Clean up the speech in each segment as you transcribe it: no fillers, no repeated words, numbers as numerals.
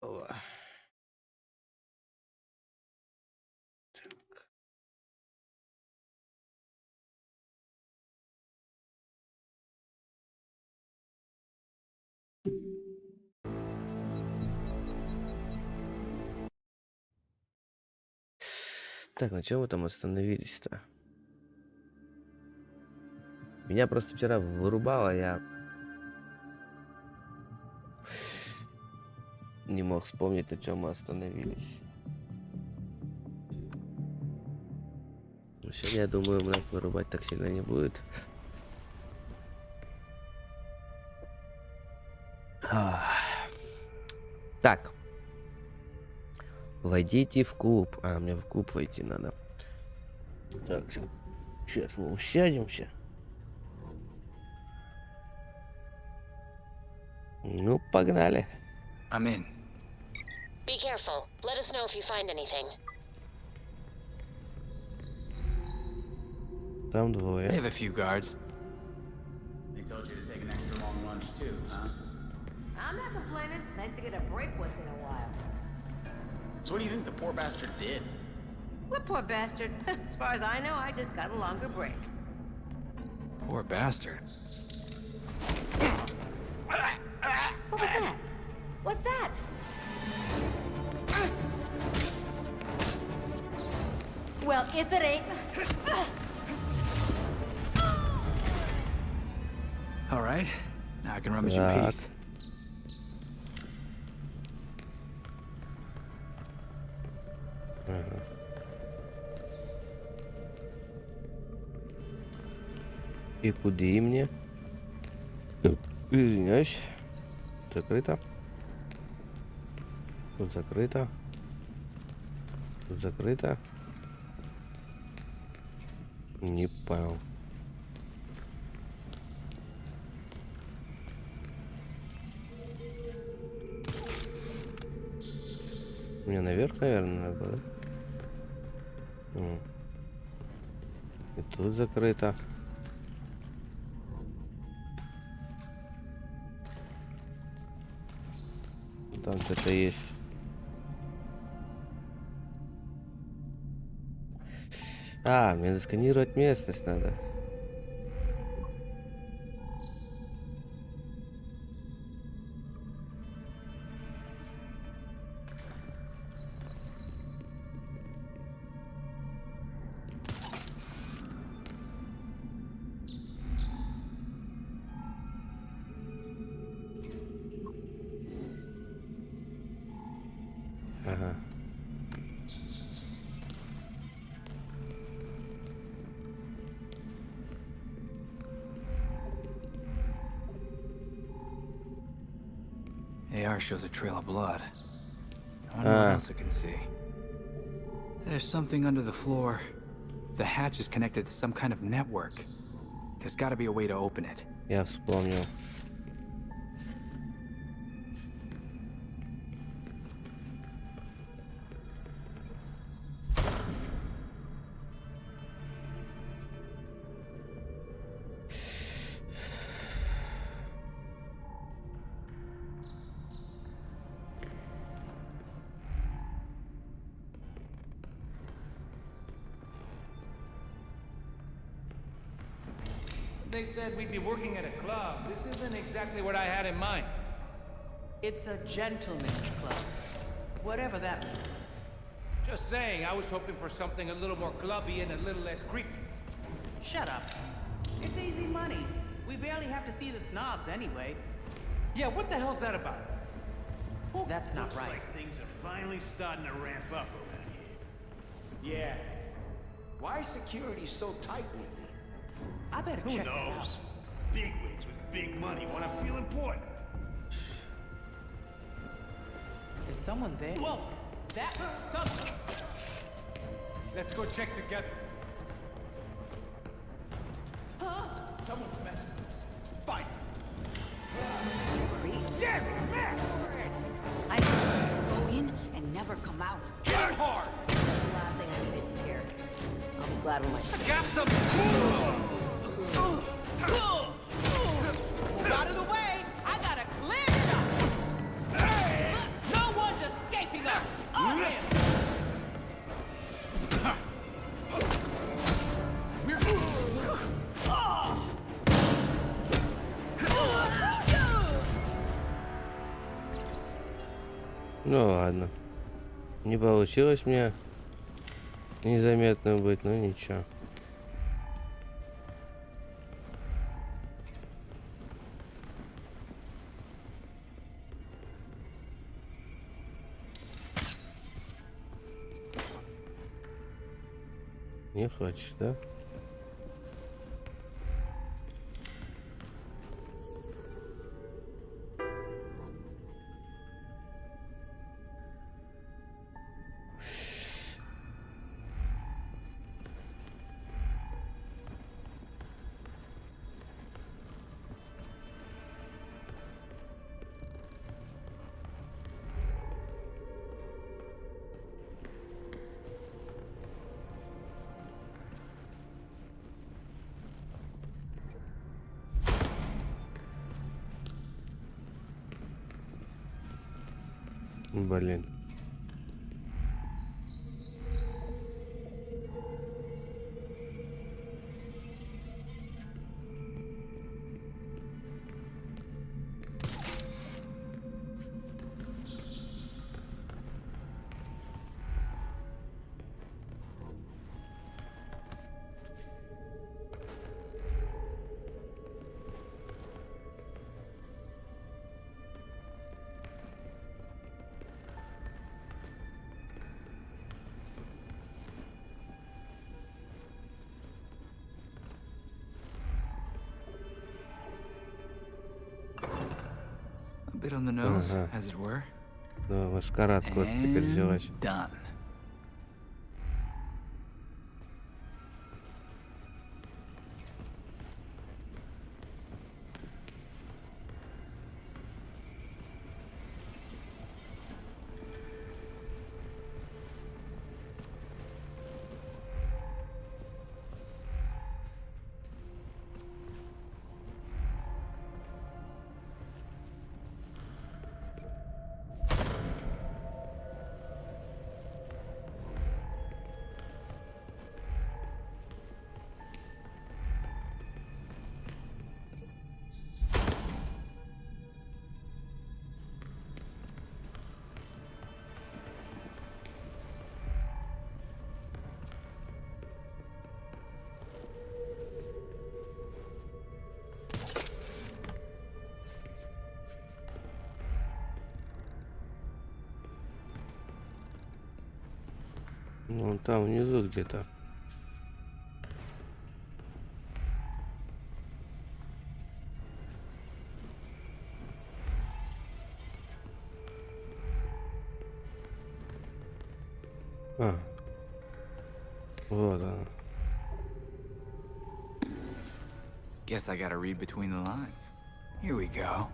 О. Так, на чем мы там остановились-то? Меня просто вчера вырубало, я не мог вспомнить, на чем мы остановились. Но сегодня, я думаю, нас вырубать так сильно не будет. Так. Войдите в клуб. А, мне в клуб войти надо. Так, сейчас мы усядемся. Ну, погнали. I'm in. Be careful. Let us know if you find anything. Там They двое. have a few guards. They told you to take an extra long lunch too, huh? I'm not complaining. Nice to get a break once in a while. So what do you think the poor bastard did? What poor bastard? As far as I know, I just got a longer break. Poor bastard. What was that? What's that? Well, if it ain't... All right. Now I can rummage in Так. peace. Ага. И куди мне? Извиняюсь. Закрыто. Тут закрыто. Тут закрыто. Не понял. Мне наверх, наверное, надо, да? И тут закрыто. Там что-то есть. А, мне засканировать местность надо. Ага. AR shows a trail of blood. I wonder what else it can see. There's something under the floor. The hatch is connected to some kind of network. There's got to be a way to open it. Я вспомнил. They said we'd be working at a club. This isn't exactly what I had in mind. It's a gentleman's club. Whatever that means. Just saying, I was hoping for something a little more clubby and a little less creepy. Shut up. It's easy money. We barely have to see the snobs anyway. Yeah, what the hell's that about? That's not Looks right. like things are finally starting to ramp up around here. Yeah. Why is security so tight with it? I better Who check that out. knows? Bigwigs with big money want to feel important. Is someone there? Whoa! That's something. Let's go check together. Someone's messing with us. Fight! Damn it, man! I just go in and never come out. Hit it hard! That's the last thing I did here. I'll be glad when my... Got some. Out of the way! Ну ладно. Не получилось мне незаметно быть, но ничего. Не хочешь, да? Блин. A bit on the nose, Ага. as it were. Да, маскарадка вот теперь взялась. And done. Ну, там внизу где-то. А. Вот она. Guess I gotta read between the lines. Here we go.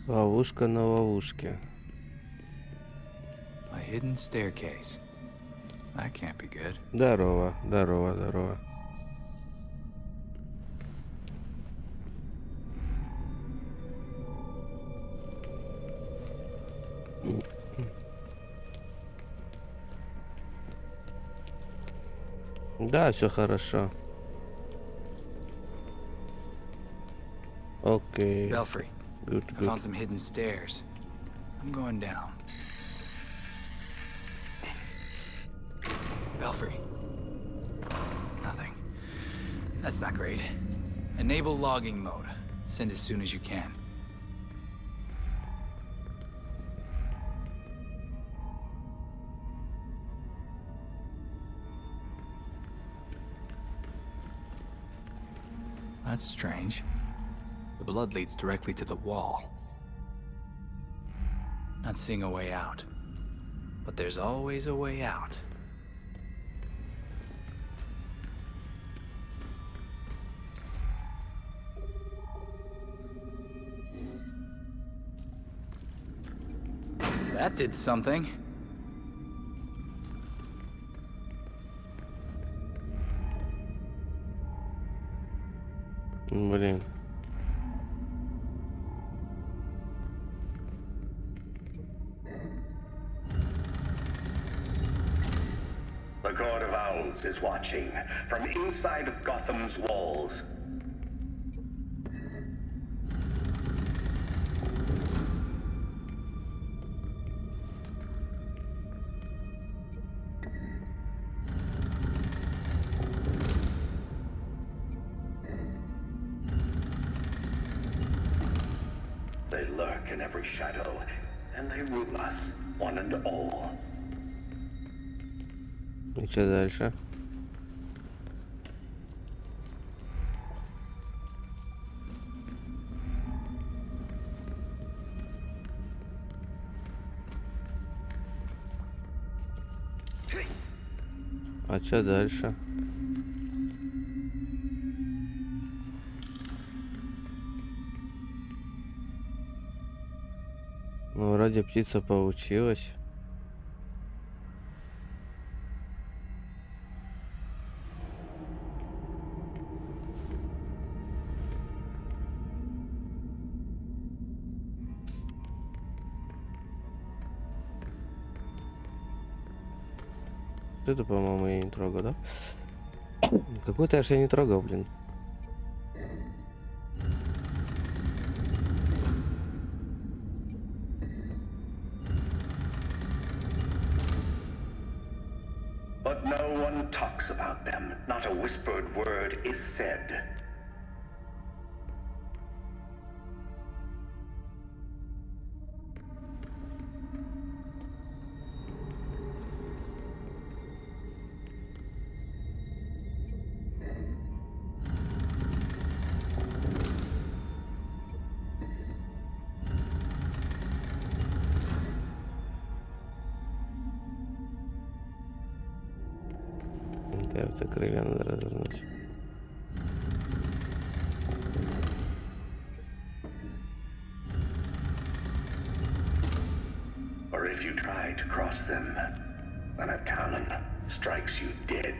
Ловушка на ловушке. A hidden staircase. That can't be good. Здорово, здорово, здорово. Да, все хорошо. Окей. Belfry, Good, I good. found some hidden stairs. I'm going down. Belfry. Nothing. That's not great. Enable logging mode. Send as soon as you can. That's strange. The blood leads directly to the wall. Not seeing a way out. But there's always a way out. That did something. Блин. The God of Owls is watching from inside of Gotham's walls. They lurk in every shadow, and they rule us, one and all. И что дальше? А что дальше? Ну, вроде птица получилась. Это, по-моему, я не трогал, да? Какой-то аж я не трогал, блин. But no one talks about them. Not a whispered word is said. Кажется, крылья надо развернуть. Or if you try to cross them, then a talon strikes you dead.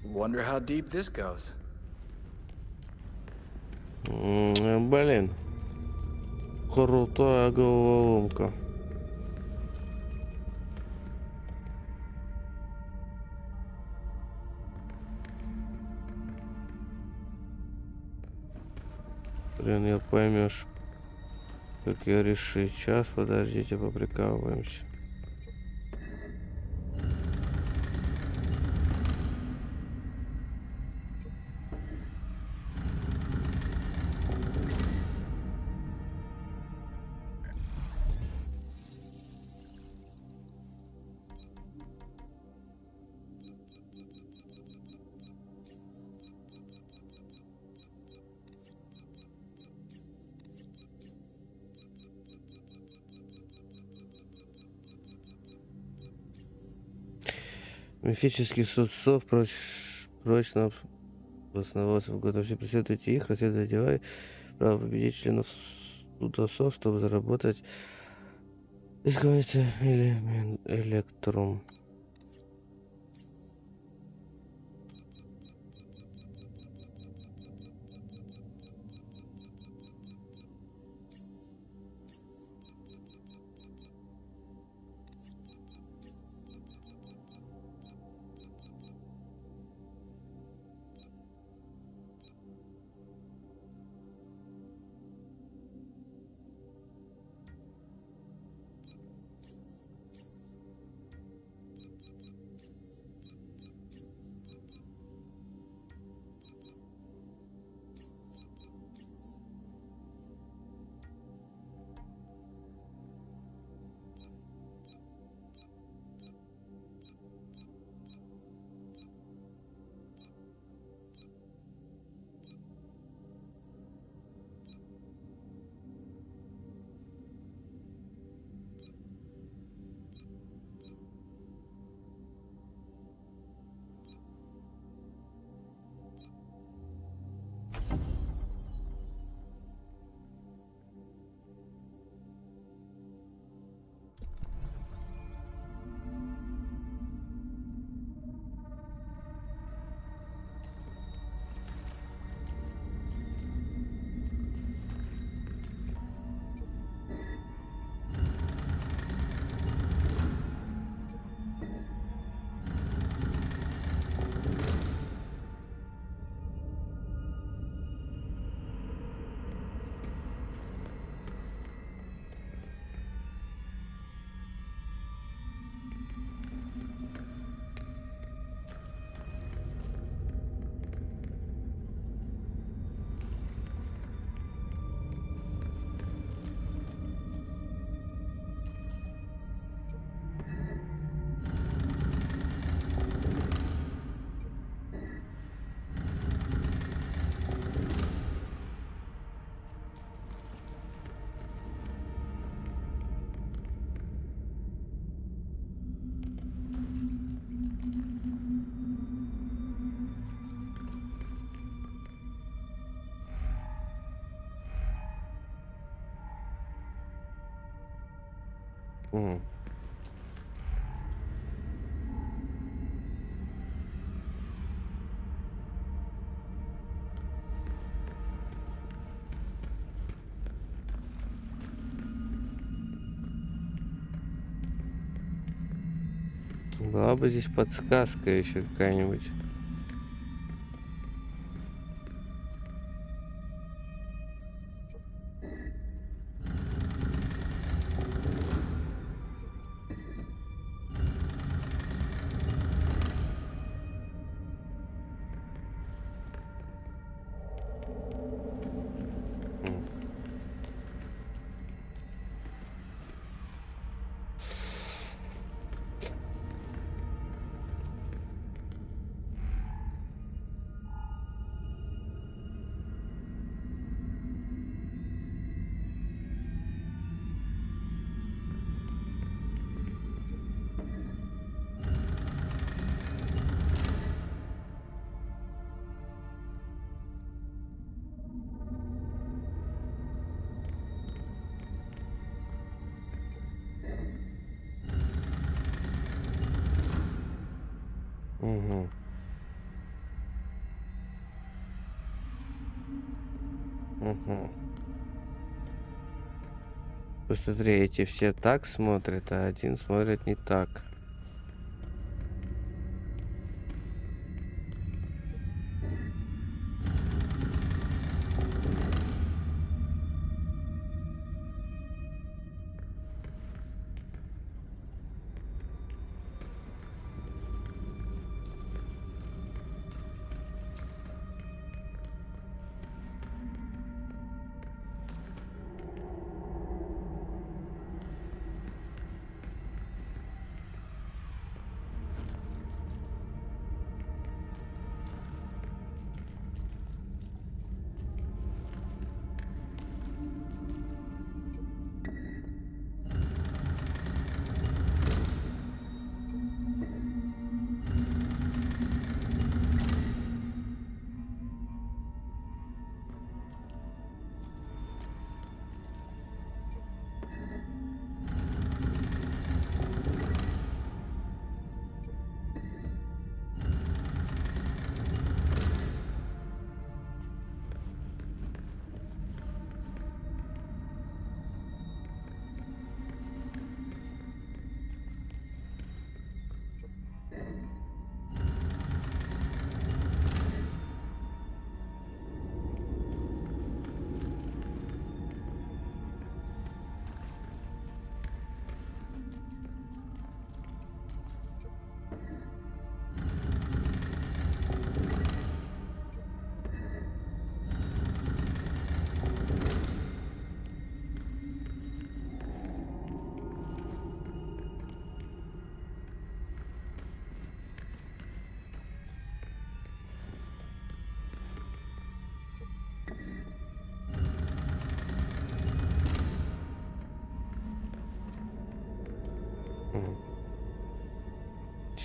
Wonder how deep this goes. Блин. Крутая головоломка. Блин, я поймешь, как ее решить. Сейчас, подождите, поприкалываемся. Мифический суд сов прочно основался в году. Все преследуйте их, расследуйте дела и право победить членов суда сов, чтобы заработать искомится электрум. Была бы здесь подсказка еще какая-нибудь. Угу. Угу. Посмотри, эти все так смотрят, а один смотрит не так.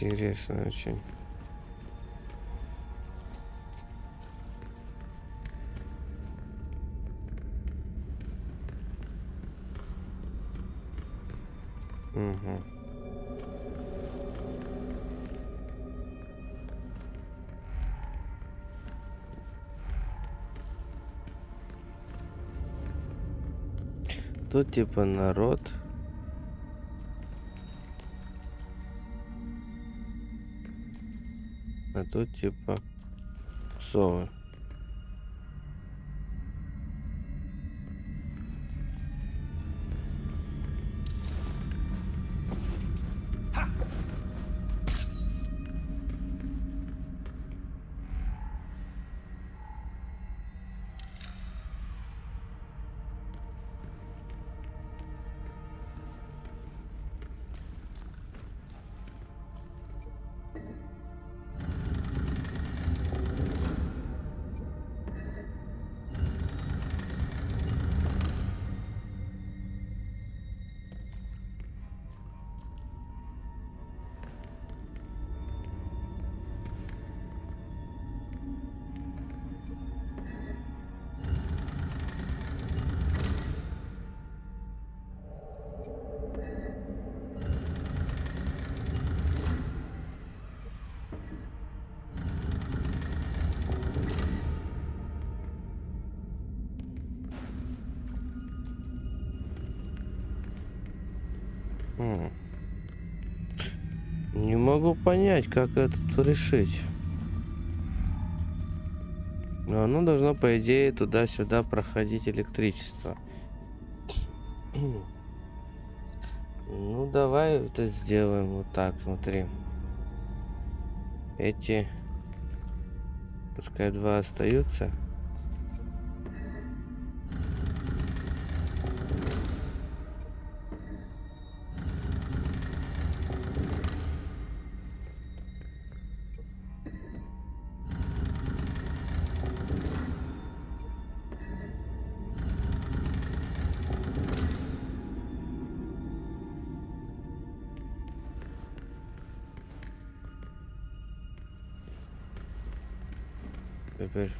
Интересно очень. Угу. Тут типа народ. А тут типа совы. Не могу понять, как это решить. Но оно должно, по идее, туда-сюда проходить электричество. Ну, давай это сделаем вот так, смотри. Эти, пускай два остаются. Теперь.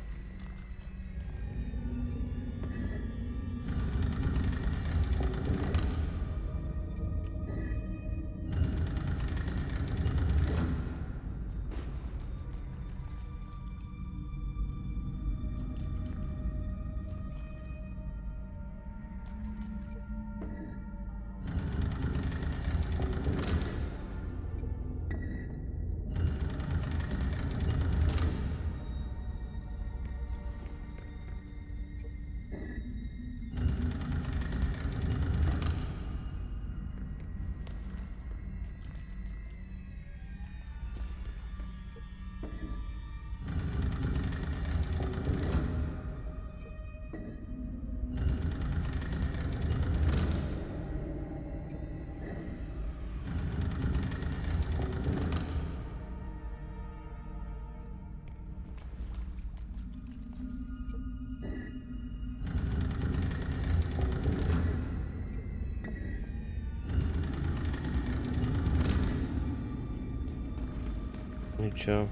Ничего.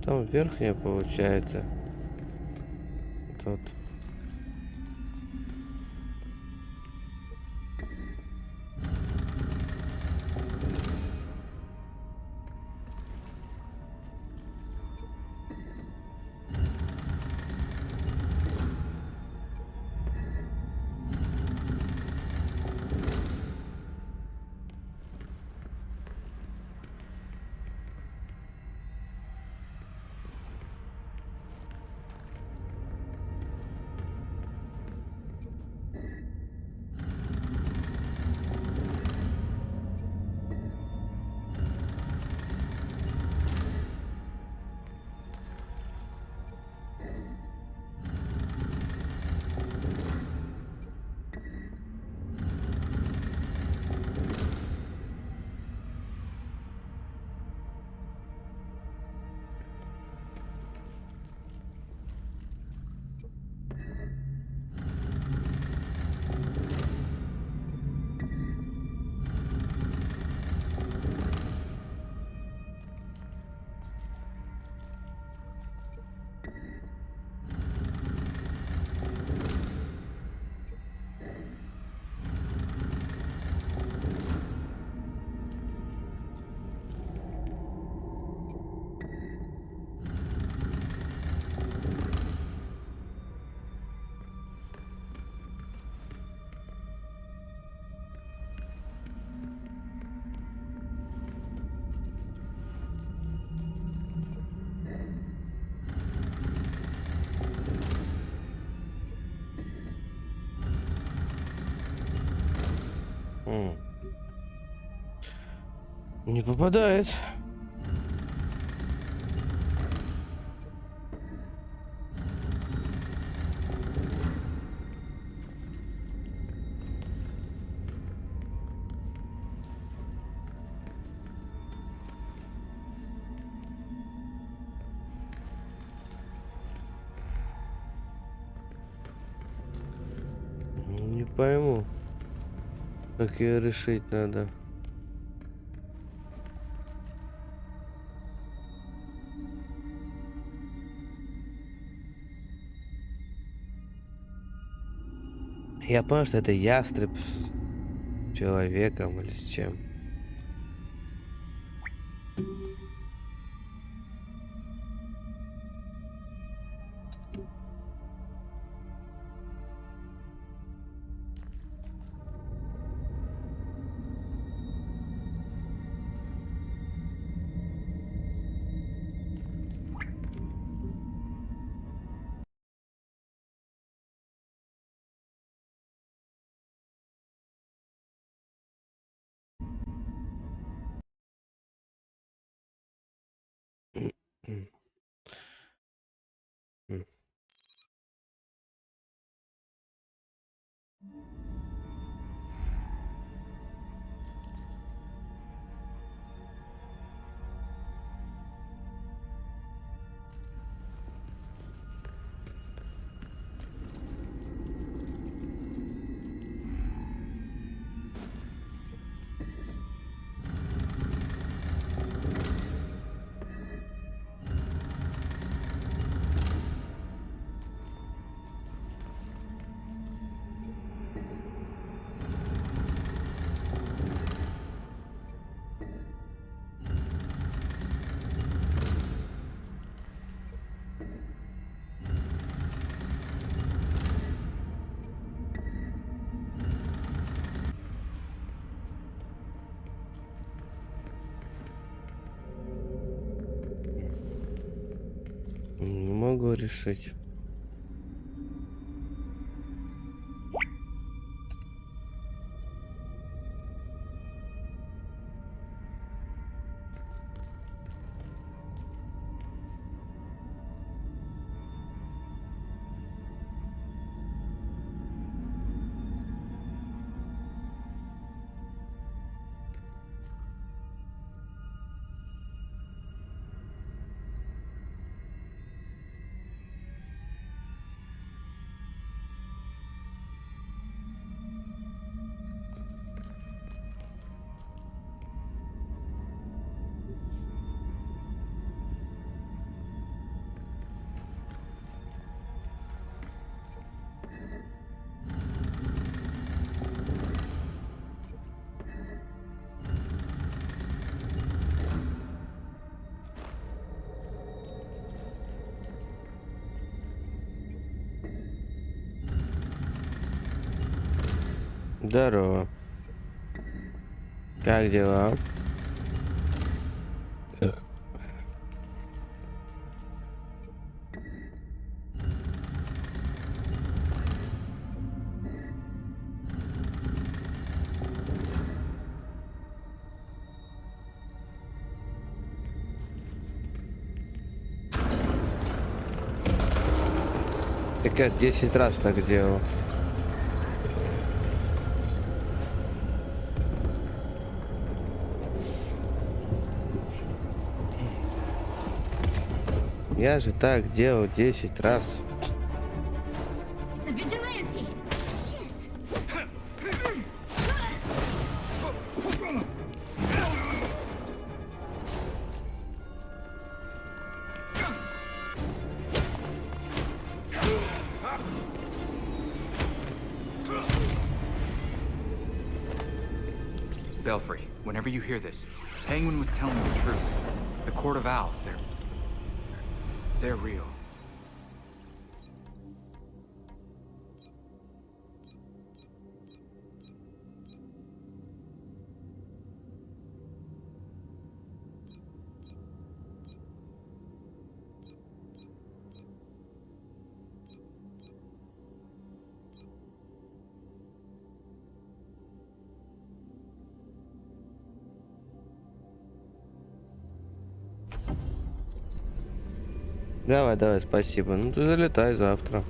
Там верхняя получается. Тут. Не попадает. Не пойму, как ее решить надо. Я понял, что это ястреб с человеком или с чем. Не могу решить. Здорово. Как дела? Так я 10 раз так делал. Я же так делал 10 раз. It's a vigilante. Shit. Belfry, whenever you hear this, Penguin was telling the truth. The Court of Owls, they're real. Давай, давай, спасибо. Ну ты залетай завтра.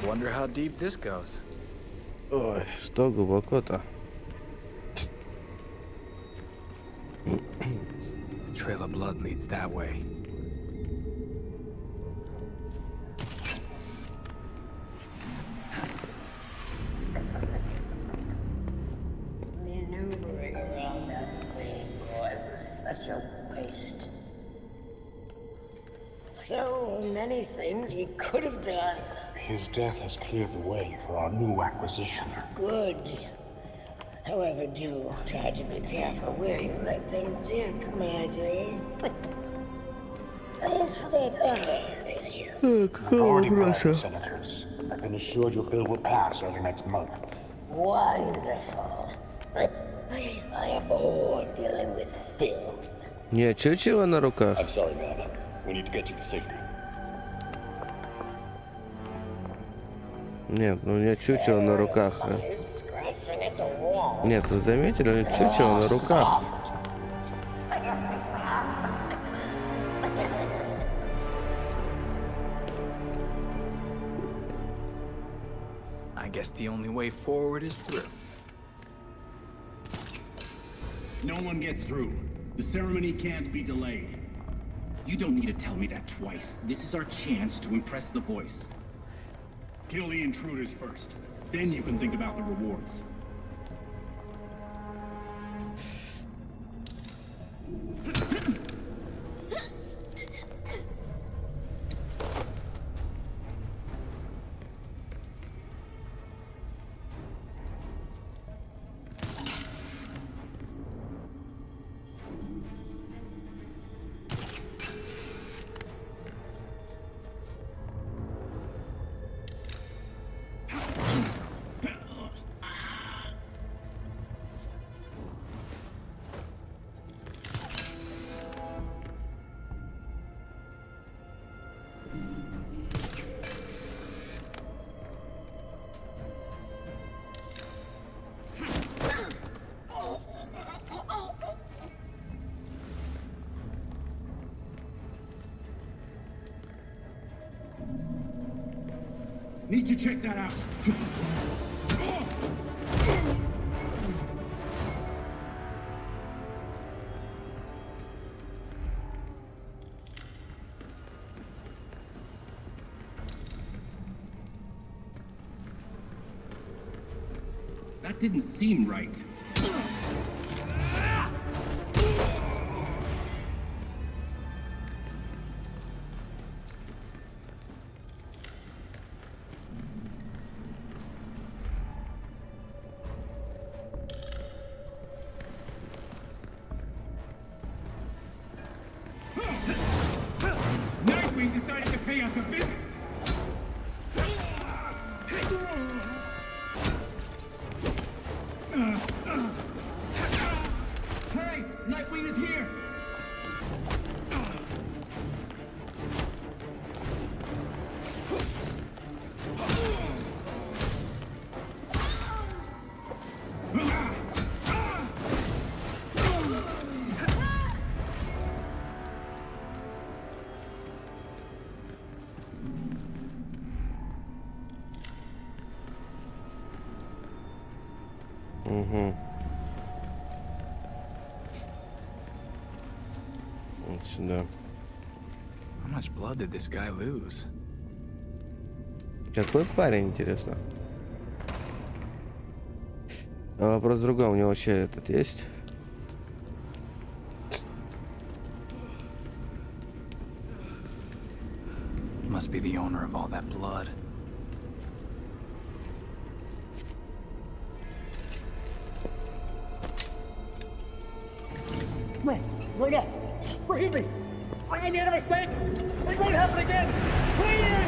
Wonder how deep this goes. Ой, что глубоко-то? Trail of blood leads that way. Maneuvering around that thing, boy, was such a waste. So many things we could have done. His death has cleared the way for our new acquisition. Good. However, do try to be careful where you let them dig, my dear. As for that other issue, We've already briefed the senators. I've been assured your bill will pass early next month. wonderful. I am bored dealing with filth. Не, чучело на руках. I'm sorry, man. We need to get you to safety. Нет, ну у меня чучело на руках. Scratching at the wall. Нет, вы заметили, у меня чучело на руках. I guess the only way forward is through. No one gets through. The ceremony can't be delayed. You don't need to tell me that twice. This is our chance to impress the voice. Kill the intruders first. Then you can think about the rewards. Need to check that out. That didn't seem right. Nightwing decided to pay us a visit. Hey, Nightwing is here. Угу. Вот сюда. How much blood did this guy lose? Какой парень, интересно? А вопрос в другом, у него вообще этот есть? Must be the owner of all that blood. Wait up! Forgive me! I made a mistake! It won't happen again! Please!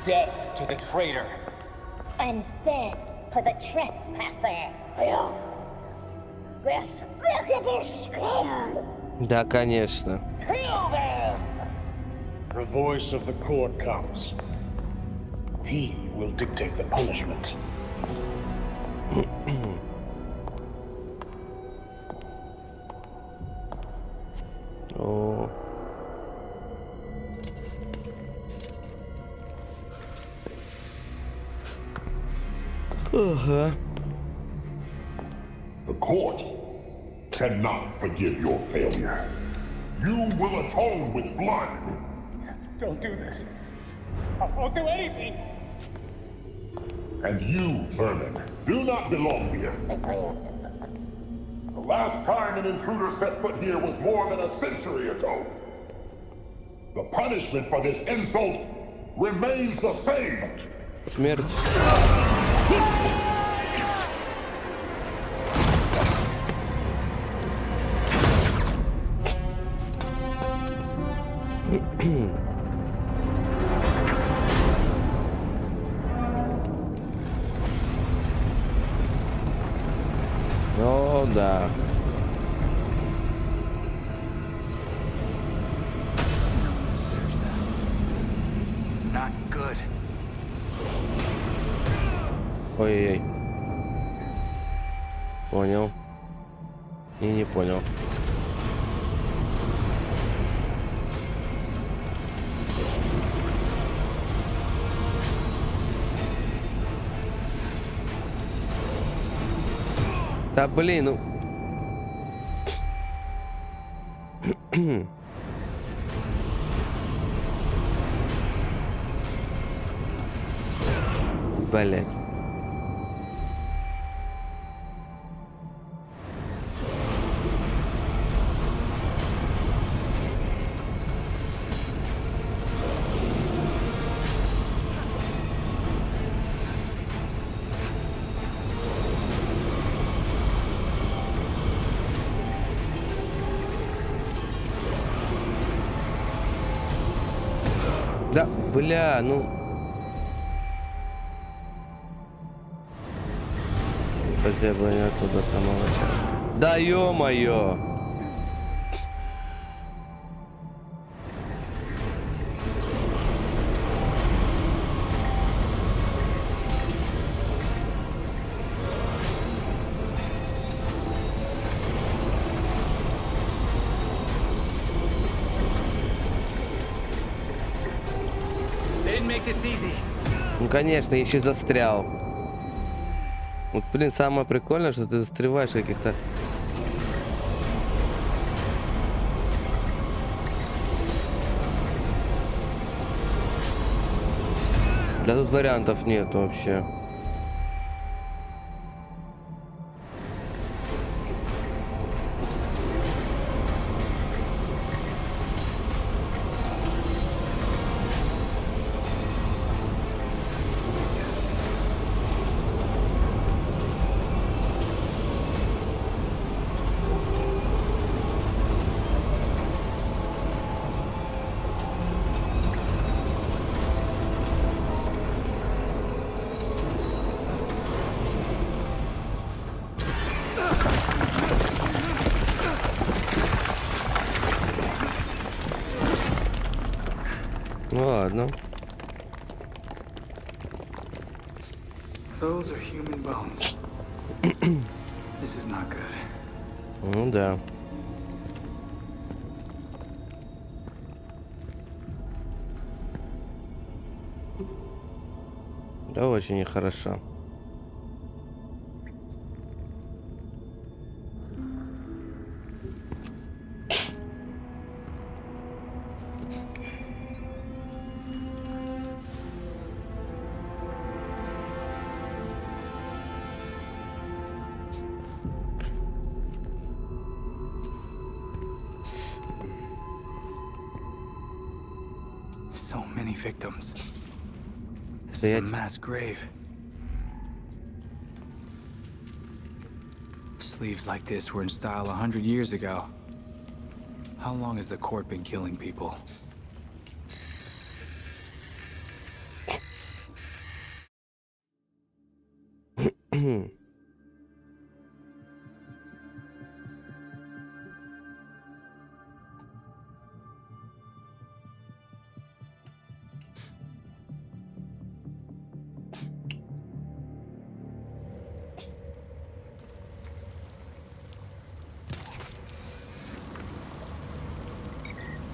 Death to the traitor! And death to the trespasser. This filthy scum! Да, конечно. Kill them! The voice of the court comes. He will dictate the punishment. О. Ага. The court cannot forgive your failure. You will atone with blood. Don't do this. I'll do anything! And you, vermin, do not belong here. The last time an intruder set foot here was more than a century ago. The punishment for this insult remains the same. Смерть. О, да. Deserves that. Not good. Ой-ой-ой. Понял. И не понял. Да блин, ну. Блять. Да, бля, ну. Хотя бы не оттуда самого начала. Да ё-моё! Ну конечно, еще застрял. Вот, блин, самое прикольное, что ты застреваешь в каких-то... Да тут вариантов нет вообще. Ну ладно. Those are human bones. This is not good. Ну да. Да, очень нехорошо. many victims. This is a mass grave. Sleeves like this were in style 100 years ago. How long has the court been killing people?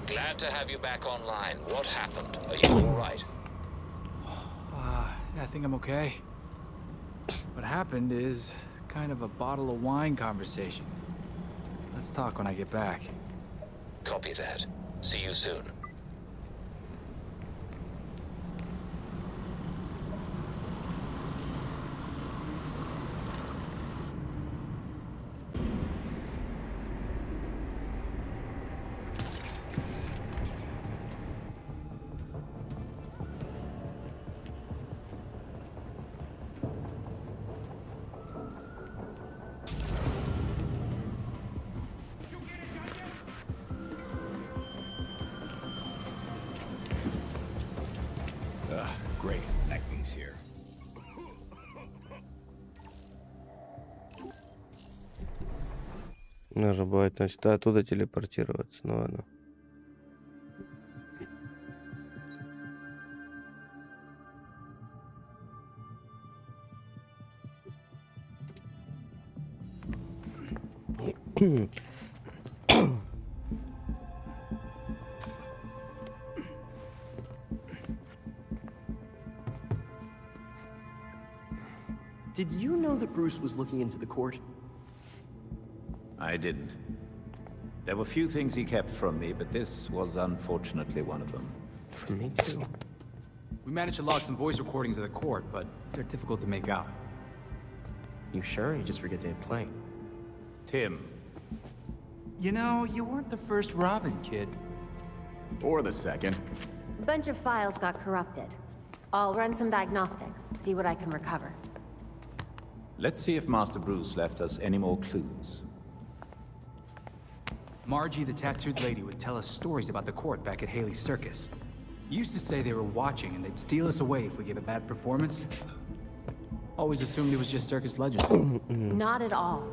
Glad to have you back online. What happened? Are you all right? Yeah, I think I'm okay. What happened is kind of a bottle of wine conversation. Let's talk when I get back. Copy that. See you soon. Great. Acme's here. Нужно будет, значит, оттуда телепортироваться. Ну ладно. Did you know that Bruce was looking into the court? I didn't. There were few things he kept from me, but this was unfortunately one of them. From me too. We managed to log some voice recordings of the court, but they're difficult to make out. You sure? You just forget they had playing. Tim. You know, you weren't the first Robin, kid. Or the second. A bunch of files got corrupted. I'll run some diagnostics, see what I can recover. Let's see if Master Bruce left us any more clues. Margie, the tattooed lady, would tell us stories about the court back at Haley's Circus. Used to say they were watching and they'd steal us away if we gave a bad performance. Always assumed it was just circus legend. Not at all.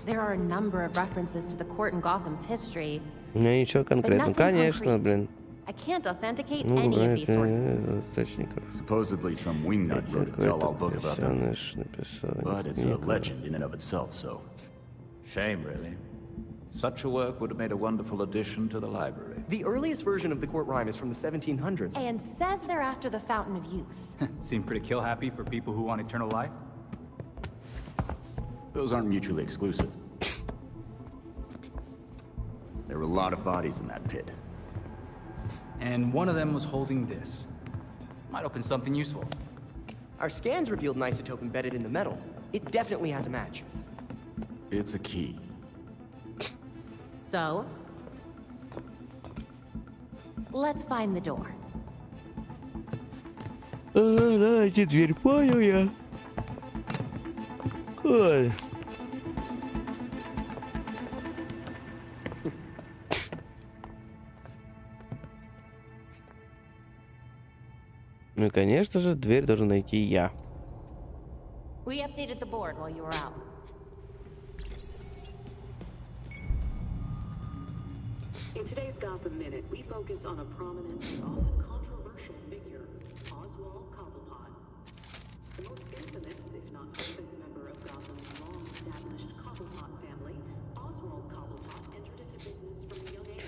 There are a number of references to the court in Gotham's history. Ничего конкретного. Конечно, блин. I can't authenticate any of these sources. Supposedly some wingnut wrote a tell-all book about them. But it's a legend in and of itself, so... Shame, really. Such a work would have made a wonderful addition to the library. The earliest version of the court rhyme is from the 1700s. And says they're after the Fountain of Youth. Seem pretty kill-happy for people who want eternal life. Those aren't mutually exclusive. There were a lot of bodies in that pit. And one of them was holding this. Might open something useful. Our scans revealed an isotope embedded in the metal. It definitely has a match. It's a key. So? Let's find the door. Давайте дверь, понял я. Ой. Ну и, конечно же, дверь должен найти я. We updated the board while you were out. In today's Gotham Minute, we focus on a prominent and often controversial figure, Oswald Cobblepot. The most infamous, if not famous, member of Gotham's long-established Cobblepot family, Oswald Cobblepot entered into business from a young age.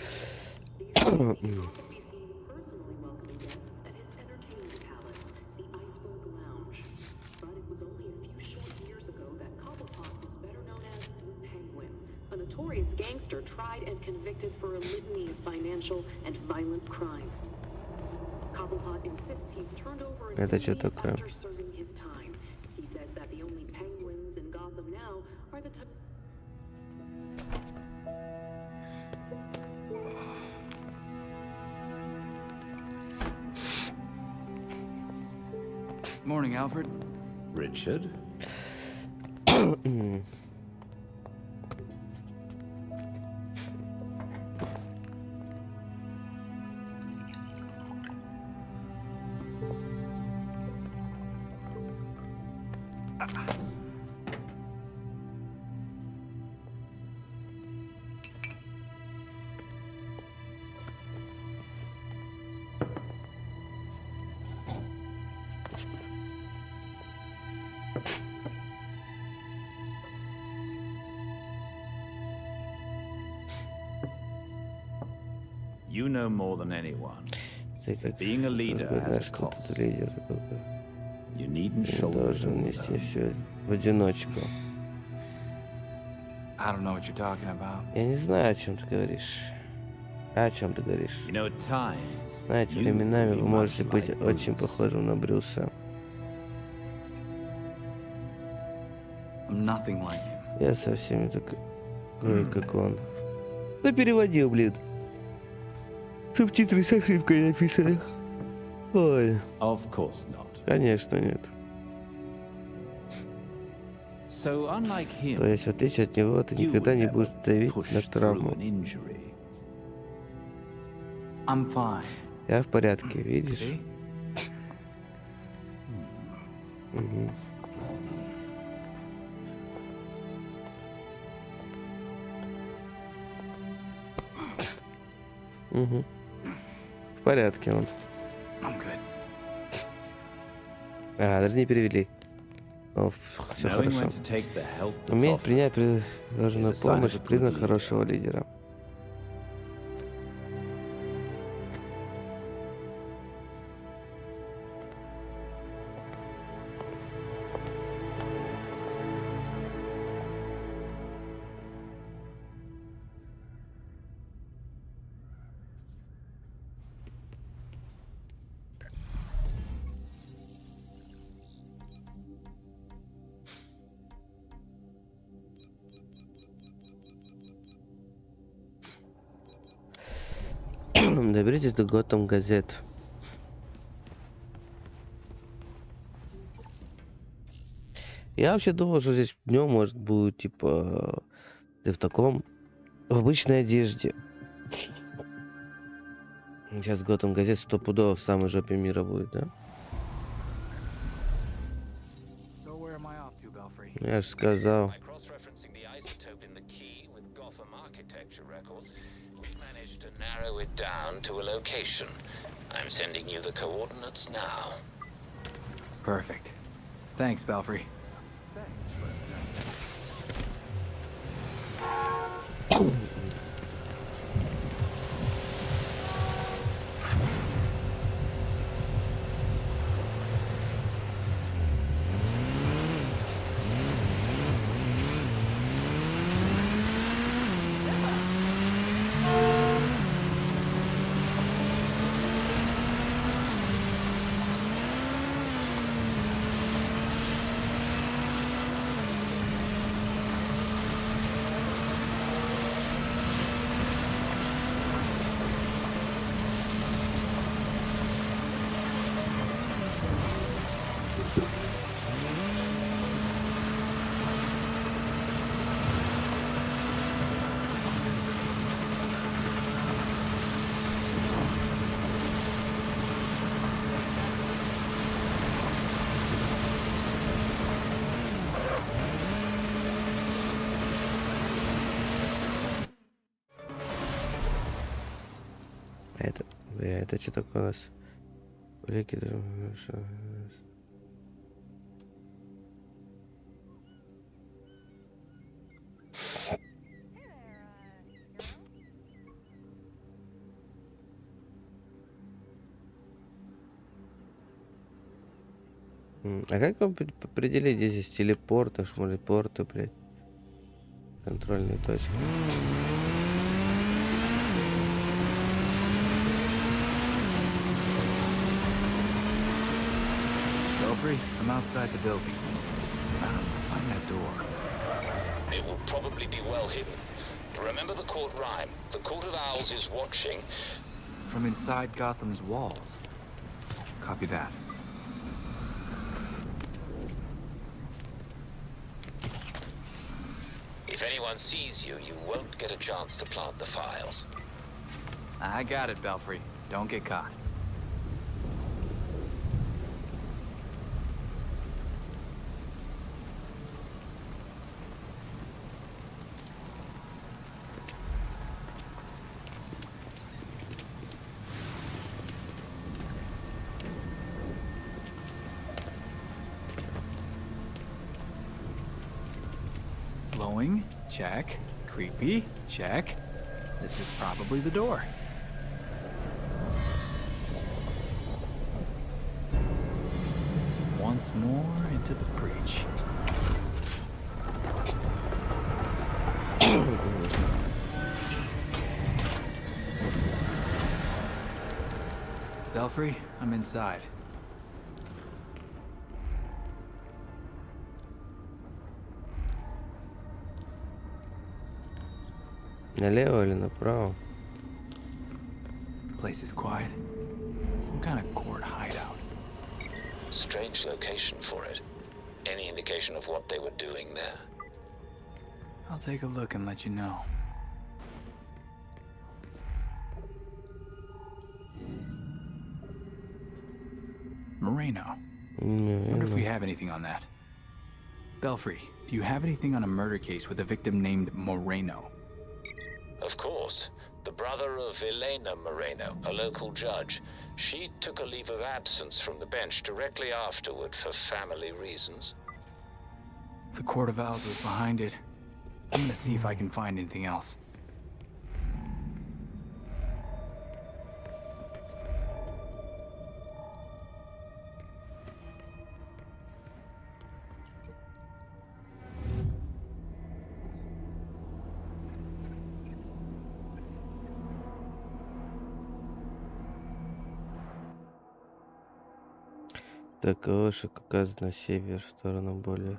These days, he can often be seen personally welcoming guests at his entertainment palace, the Iceberg Lounge. But it was only a few short years ago that Cobblepot was better known as the Penguin, a notorious gangster tried and convicted for a litany of financial and violent crimes. Cobblepot insists he's turned over a new leaf after serving his time. He says that the only penguins in Gotham now are the morning, Alfred. Richard? You know more than anyone. Being a leader has a cost. You needn't shoulder it all нести все в одиночку. I don't know what you're talking about. Я не знаю, о чем ты говоришь. О чем ты говоришь? You know, at times, Знаете, временами вы можете быть очень похожим на Брюса. I'm nothing like him. Я совсем не такой, как он. Кто переводил, блин? Субтитры с ошибкой написаны. Ой. Of course not. Конечно, нет. So, unlike him, То есть, в отличие от него, ты никогда не будешь давить на травму. I'm fine. Я в порядке, видишь? Угу. Угу. В порядке он. Даже не перевели. О, все хорошо. Уметь принять предложенную помощь — признак хорошего лидера. Доберитесь до Готэм газет. Я вообще думал, что здесь днем может будет типа ты в таком в обычной одежде. Сейчас Готэм газет стопудово в самой жопе мира будет, да? Я же сказал. Narrow it down to a location. I'm sending you the coordinates now. Perfect. Thanks, Belfry. Это что такое у нас? Блики. А как вам определить, где здесь телепорты, шмалипорты, блядь? Контрольные точки. I'm outside the building. Find that door. It will probably be well hidden. Remember the court rhyme. The Court of Owls is watching. From inside Gotham's walls. Copy that. If anyone sees you, you won't get a chance to plant the files. I got it, Belfry. Don't get caught. Glowing? Check. Creepy? Check. This is probably the door. Once more into the breach. Belfry, I'm inside. Налево или направо? Place is quiet. Some kind of court hideout. Strange location for it. Any indication of what they were doing there? I'll take a look and let you know. Moreno. Wonder if we have anything on that. Belfry, do you have anything on a murder case with a victim named Moreno? Of course. The brother of Elena Moreno, a local judge. She took a leave of absence from the bench directly afterward for family reasons. The Court of Owls was behind it. I'm gonna see if I can find anything else. Так, Ошик указывает на север, в сторону более.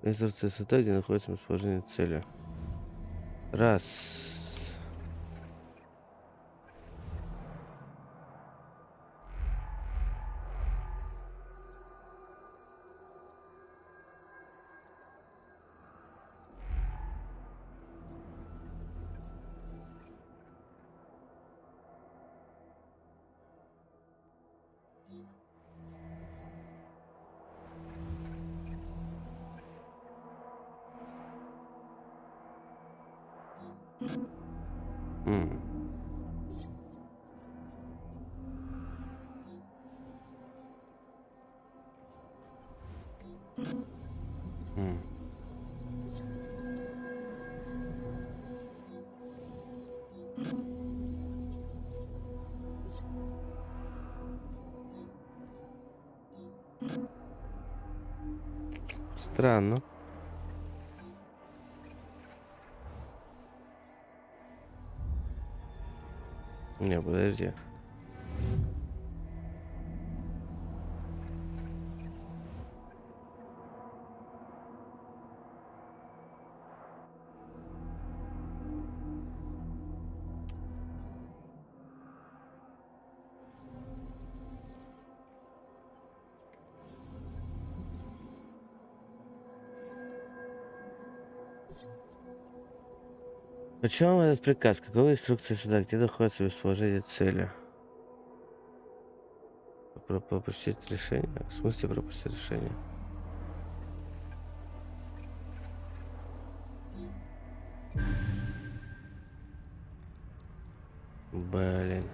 Инструкция сюда, где находится расположение цели. Раз. Mm-hmm. Странно. Не, подожди. Почему этот приказ? Какова инструкция сюда? Где находится расположение цели? Пропустить решение? В смысле пропустить решение? Блин.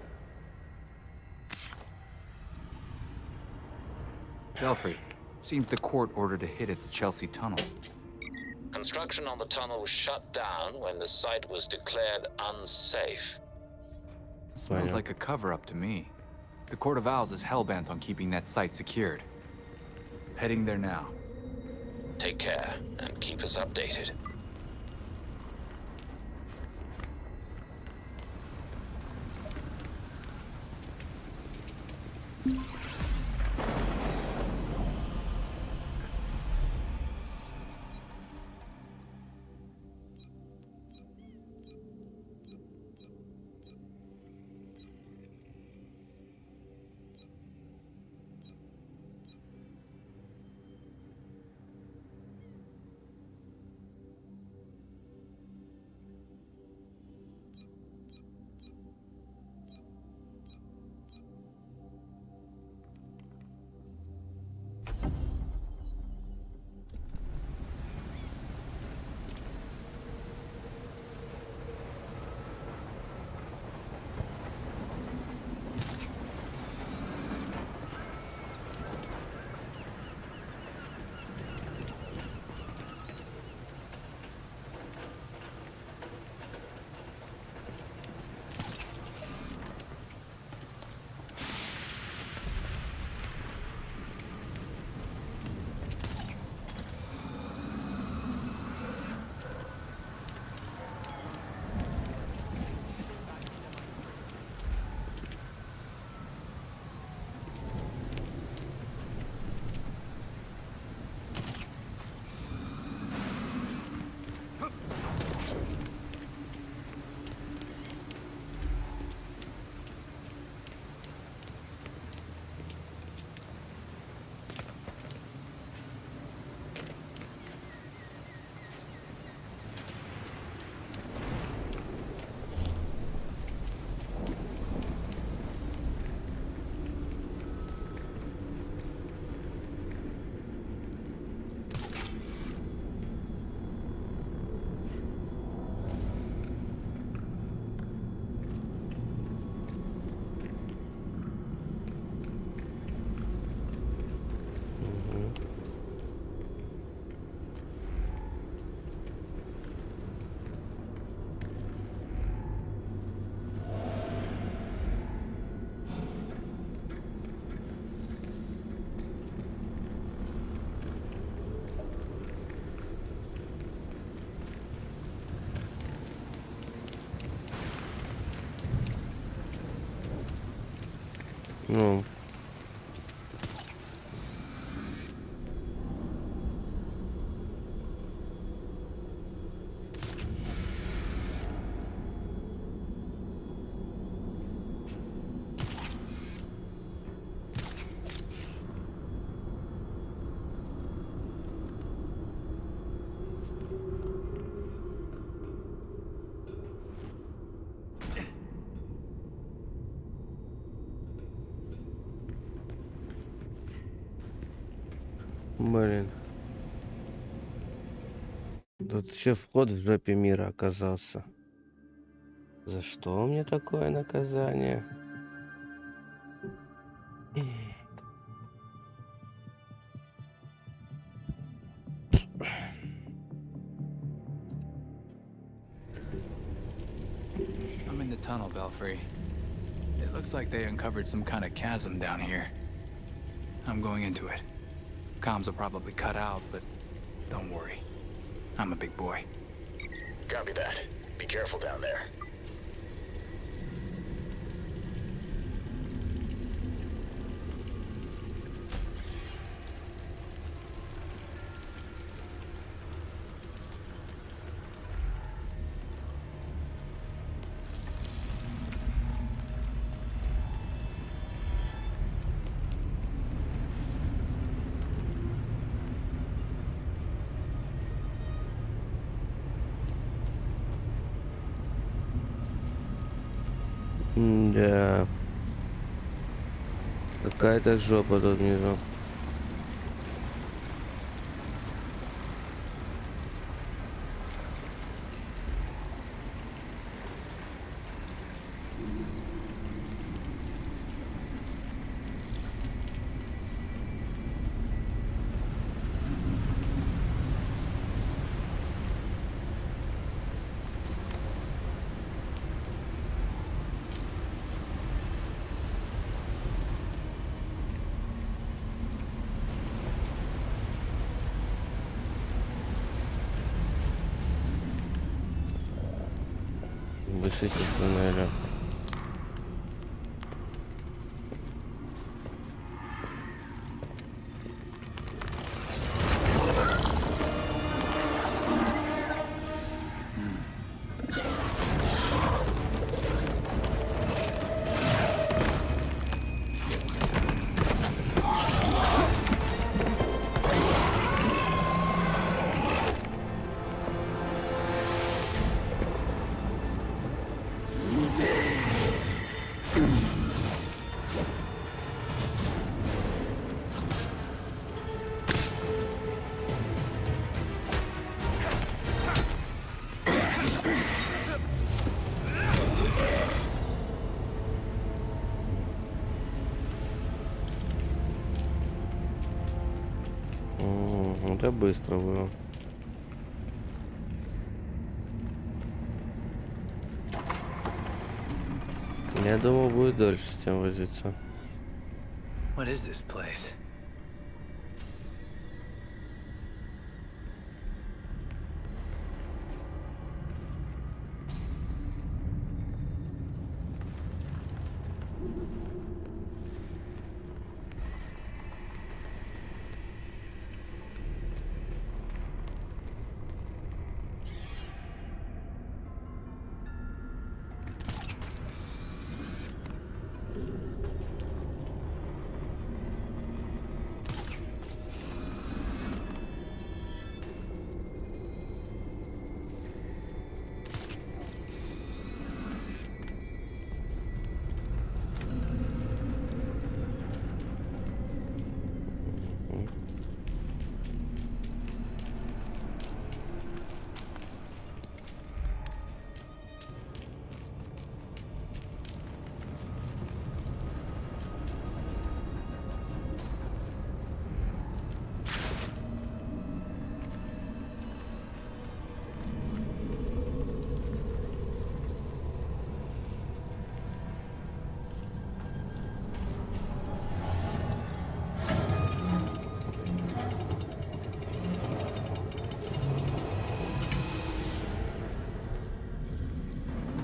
Belfry, seems the court ordered a hit at the Chelsea Tunnel. Construction on the tunnel was shut down when the site was declared unsafe. Smells like a cover-up to me. The Court of Owls is hellbent on keeping that site secured. Heading there now. Take care and keep us updated. Ну. Блин. Тут еще вход в жопе мира оказался. За что мне такое наказание? I'm in the tunnel, Belfry. It looks like they uncovered some kind of chasm down here. I'm going into it. Comms will probably cut out, but Don't worry. I'm a big boy. Copy that. Be careful down there. Да. Какая-то жопа тут внизу. Высыпать туннеля. Это быстро было. Я думал, будет дольше с тем возиться. What is this place?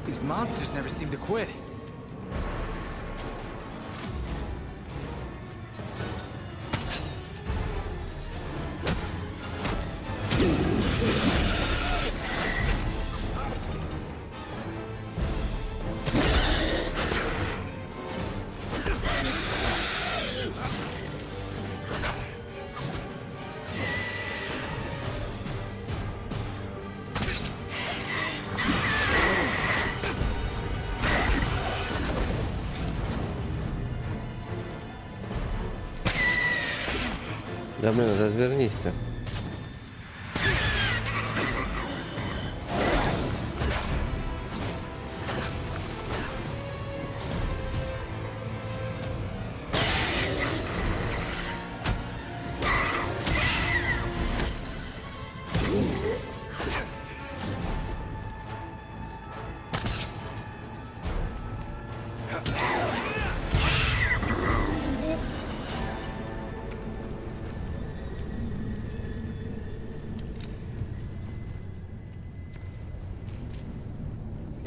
These monsters never seem to quit. Да блин, развернись-то.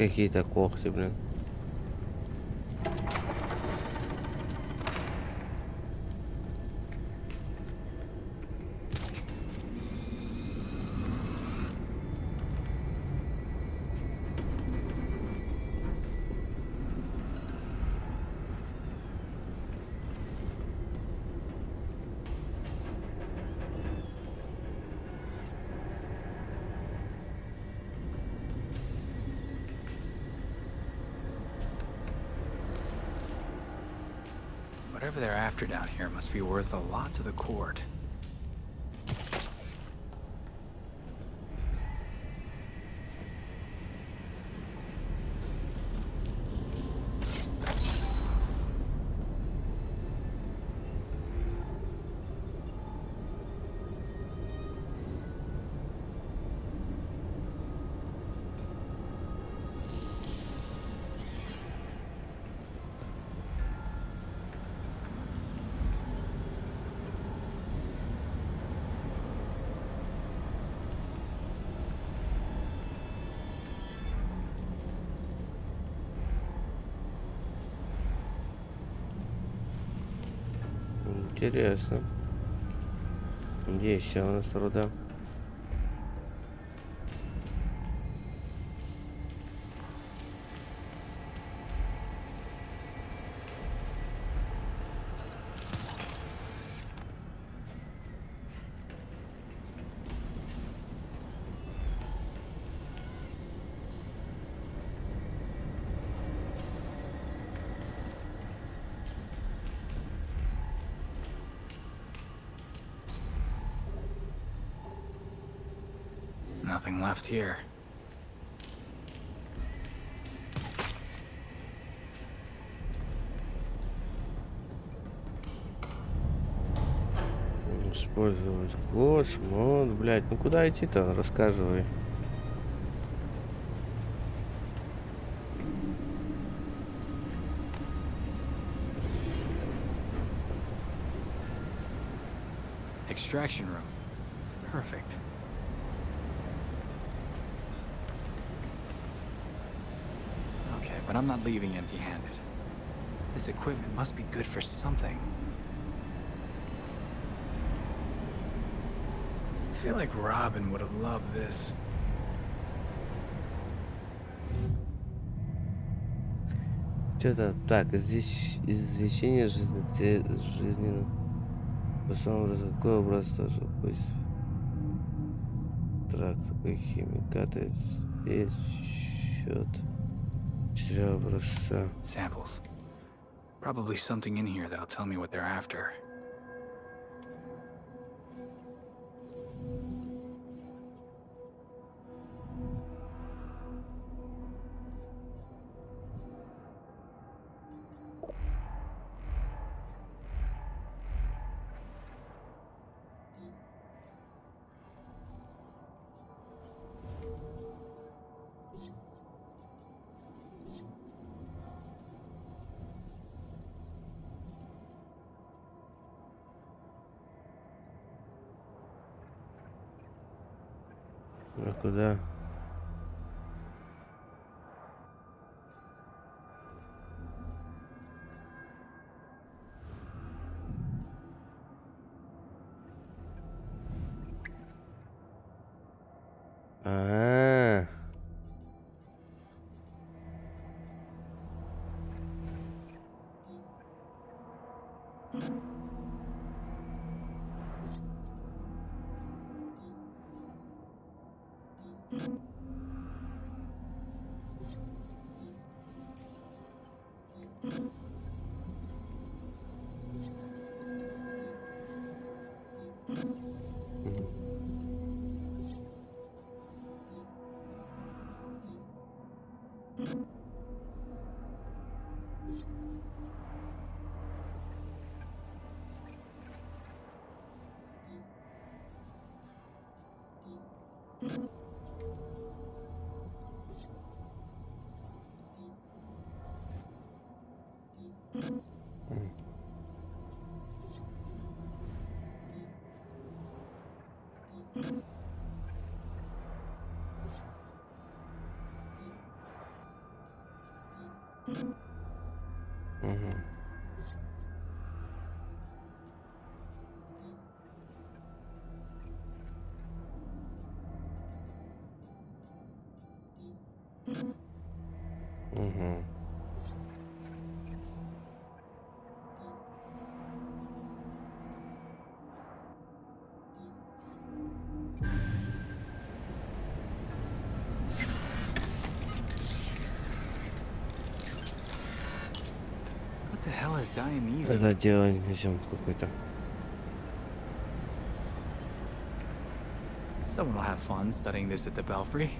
Какие-то когти, блин. Whatever they're after down here must be worth a lot to the court. Интересно. Где еще у нас руда? Nothing left here. Использовать скотч, мод, блять, ну куда идти-то? Рассказывай. Extraction room. Perfect. Okay, but I'm not leaving empty-handed. This equipment must be good for something. I feel like Robin would have loved this. Что-то так, здесь извлечение жизненно. По самому образу, какой образ тоже пусть. Тракт, такой химикаты. Здесь счет. 4 образца. Samples. Probably something in here that'll tell me what they're after. А куда? А-а-а. Угу. What the hell is Dionysius? Это Дионисиум какой-то. Someone will have fun studying this at the Belfry.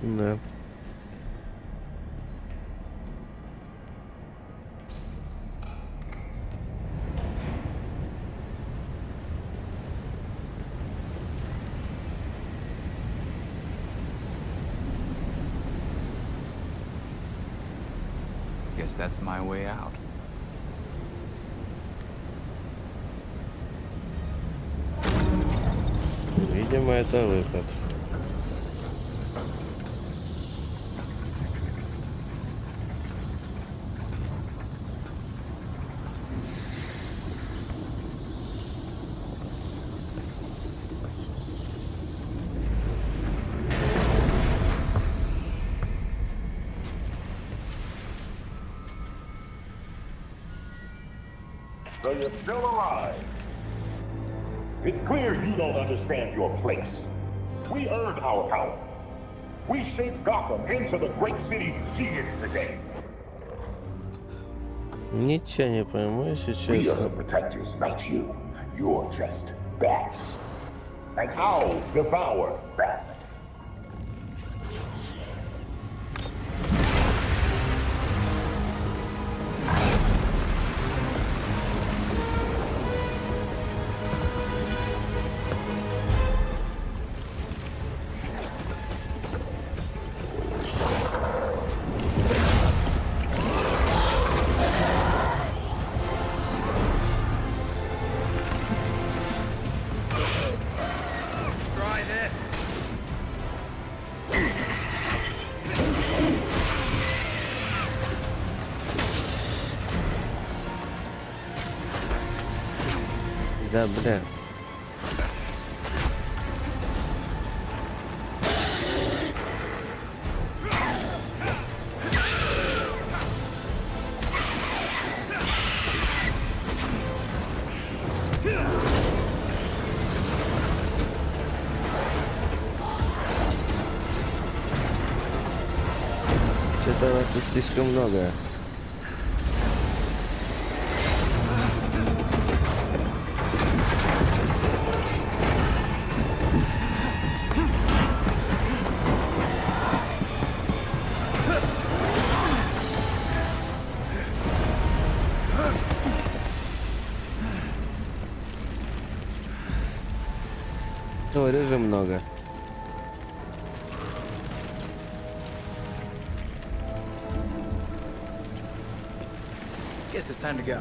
Да. Guess that's my way out. Видимо, это выход. So you're still alive. It's clear you don't understand your place. We earned our power. We shaped Gotham into the great city she is today. Ничего не пойму, если We are честно. the protectors, not you. You're just bats. And owls devour bats. Try this. Да, бля. Что-то вас тут слишком много. Говорю же много. Guess it's time to go.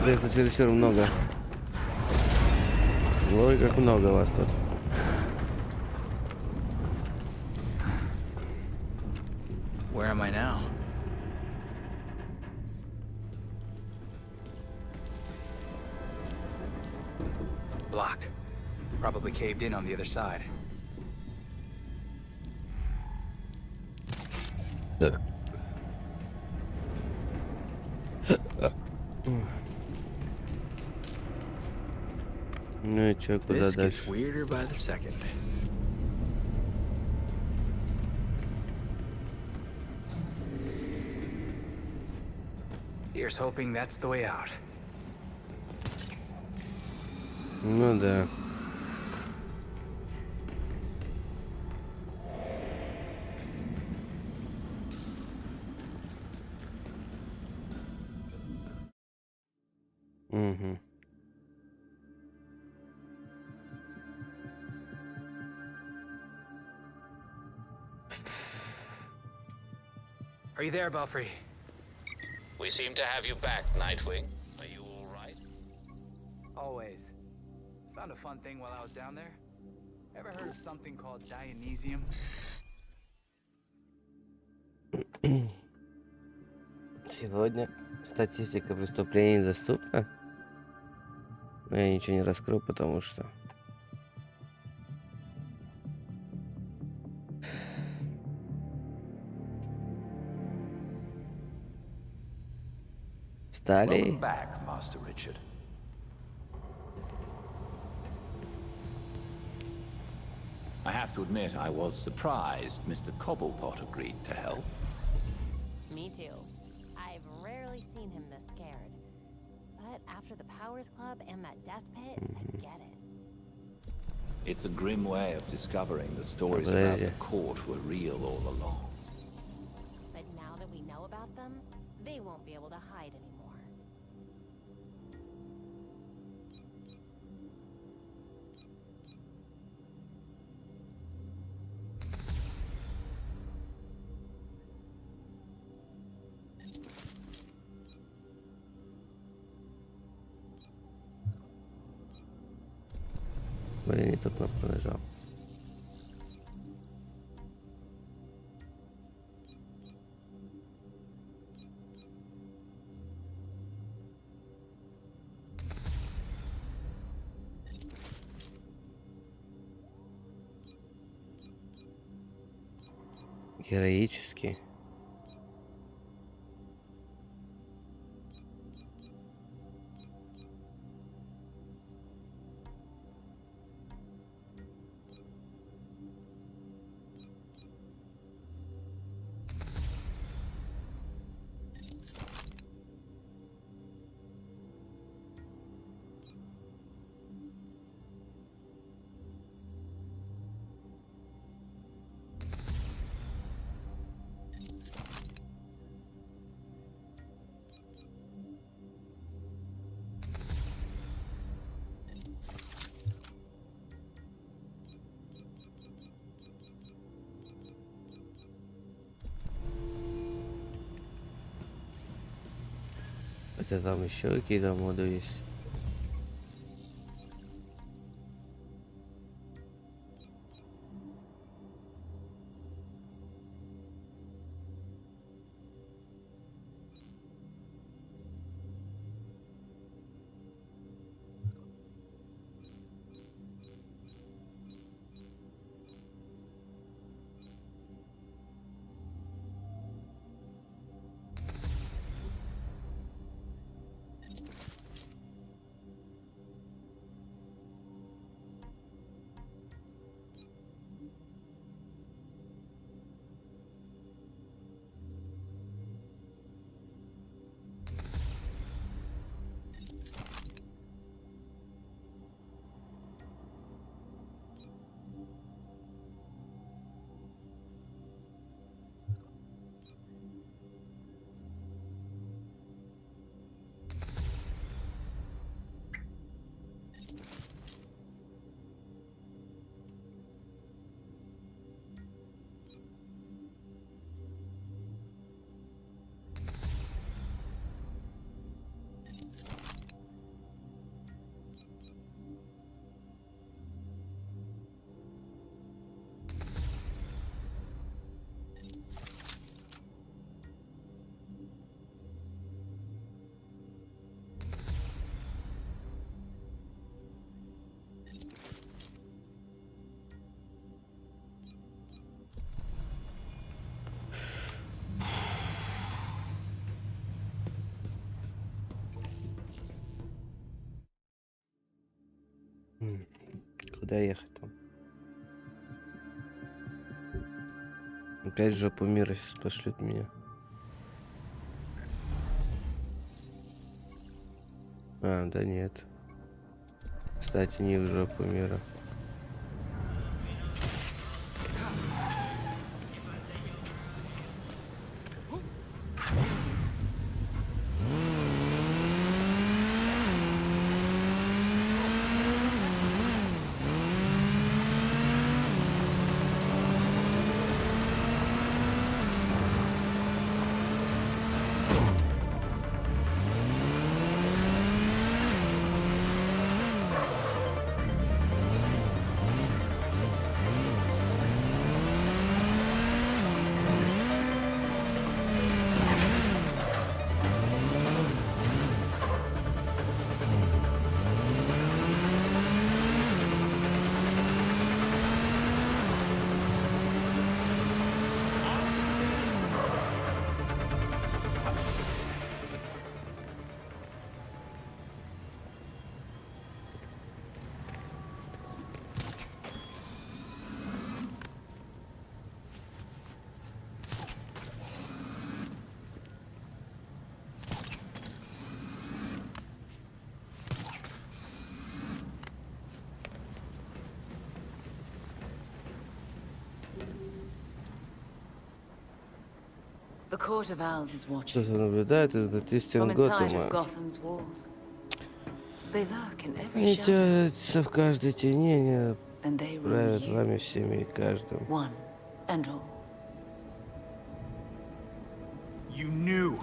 Это чересчур много. Ой, как много вас тут. Where am I now? Blocked. Probably caved in on the other side. Ну и чё, куда This gets дальше? weirder by the second. Here's hoping that's the way out. Ну да. Угу. Are you there, Belfry? We seem to have you back, Nightwing. Are you all right? Always. Found a fun thing while I was down there. Ever heard of something called Dionysium? Сегодня статистика преступлений доступна. Но я ничего не раскрою, потому что... Welcome back, Master Richard. I have to admit, I was surprised Mr. Cobblepot agreed to help. Me too. I've rarely seen him this scared. But after the Powers Club and that death pit, I get it. It's a grim way of discovering the stories about the court were real all along. But now that we know about them, they won't be able to hide anymore. Блин, не ту кнопку нажал. Героический. Это там еще какие-то моды есть. Куда ехать там? Опять же по миру сейчас пошлют меня. А, да нет. Кстати, не в жопу мира. The Court of Owls is watching. Кто-то наблюдает этот истин From inside of Готэма. Gotham's walls. They lurk in every Они shadow. тянутся в каждой тени, они And they rule правят you. вами всеми и каждым. One and all. You knew.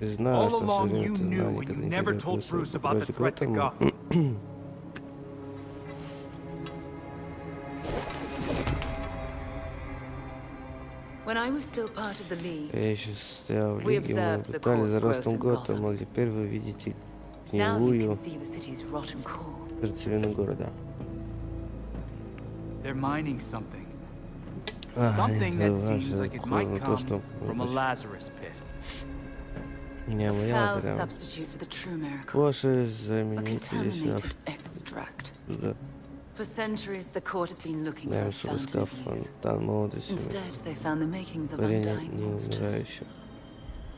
Ты знал, All что все along время you ты знал, knew, and никогда you не never говорил told Bruce about the против threat to Готэма. Gotham. When I was still part of the League, Я еще стоял в we Лиге, мы observed the наблюдали за court's growth ростом in Готэма, Gotham. а теперь вы видите Now you гнилую can see the city's rotten core. сердцевину города. They're mining something. А, Something that это seems вообще like it похоже might на то, come что from a Lazarus pit. не A моя foul прям. substitute for the true miracle. Позже A заменить лично contaminated extract. туда. For centuries, the court has been looking for Наверное, a чтобы fountain искал of youth. фонтан молодости. Instead, they found the makings of Творение undying monsters. неумирающих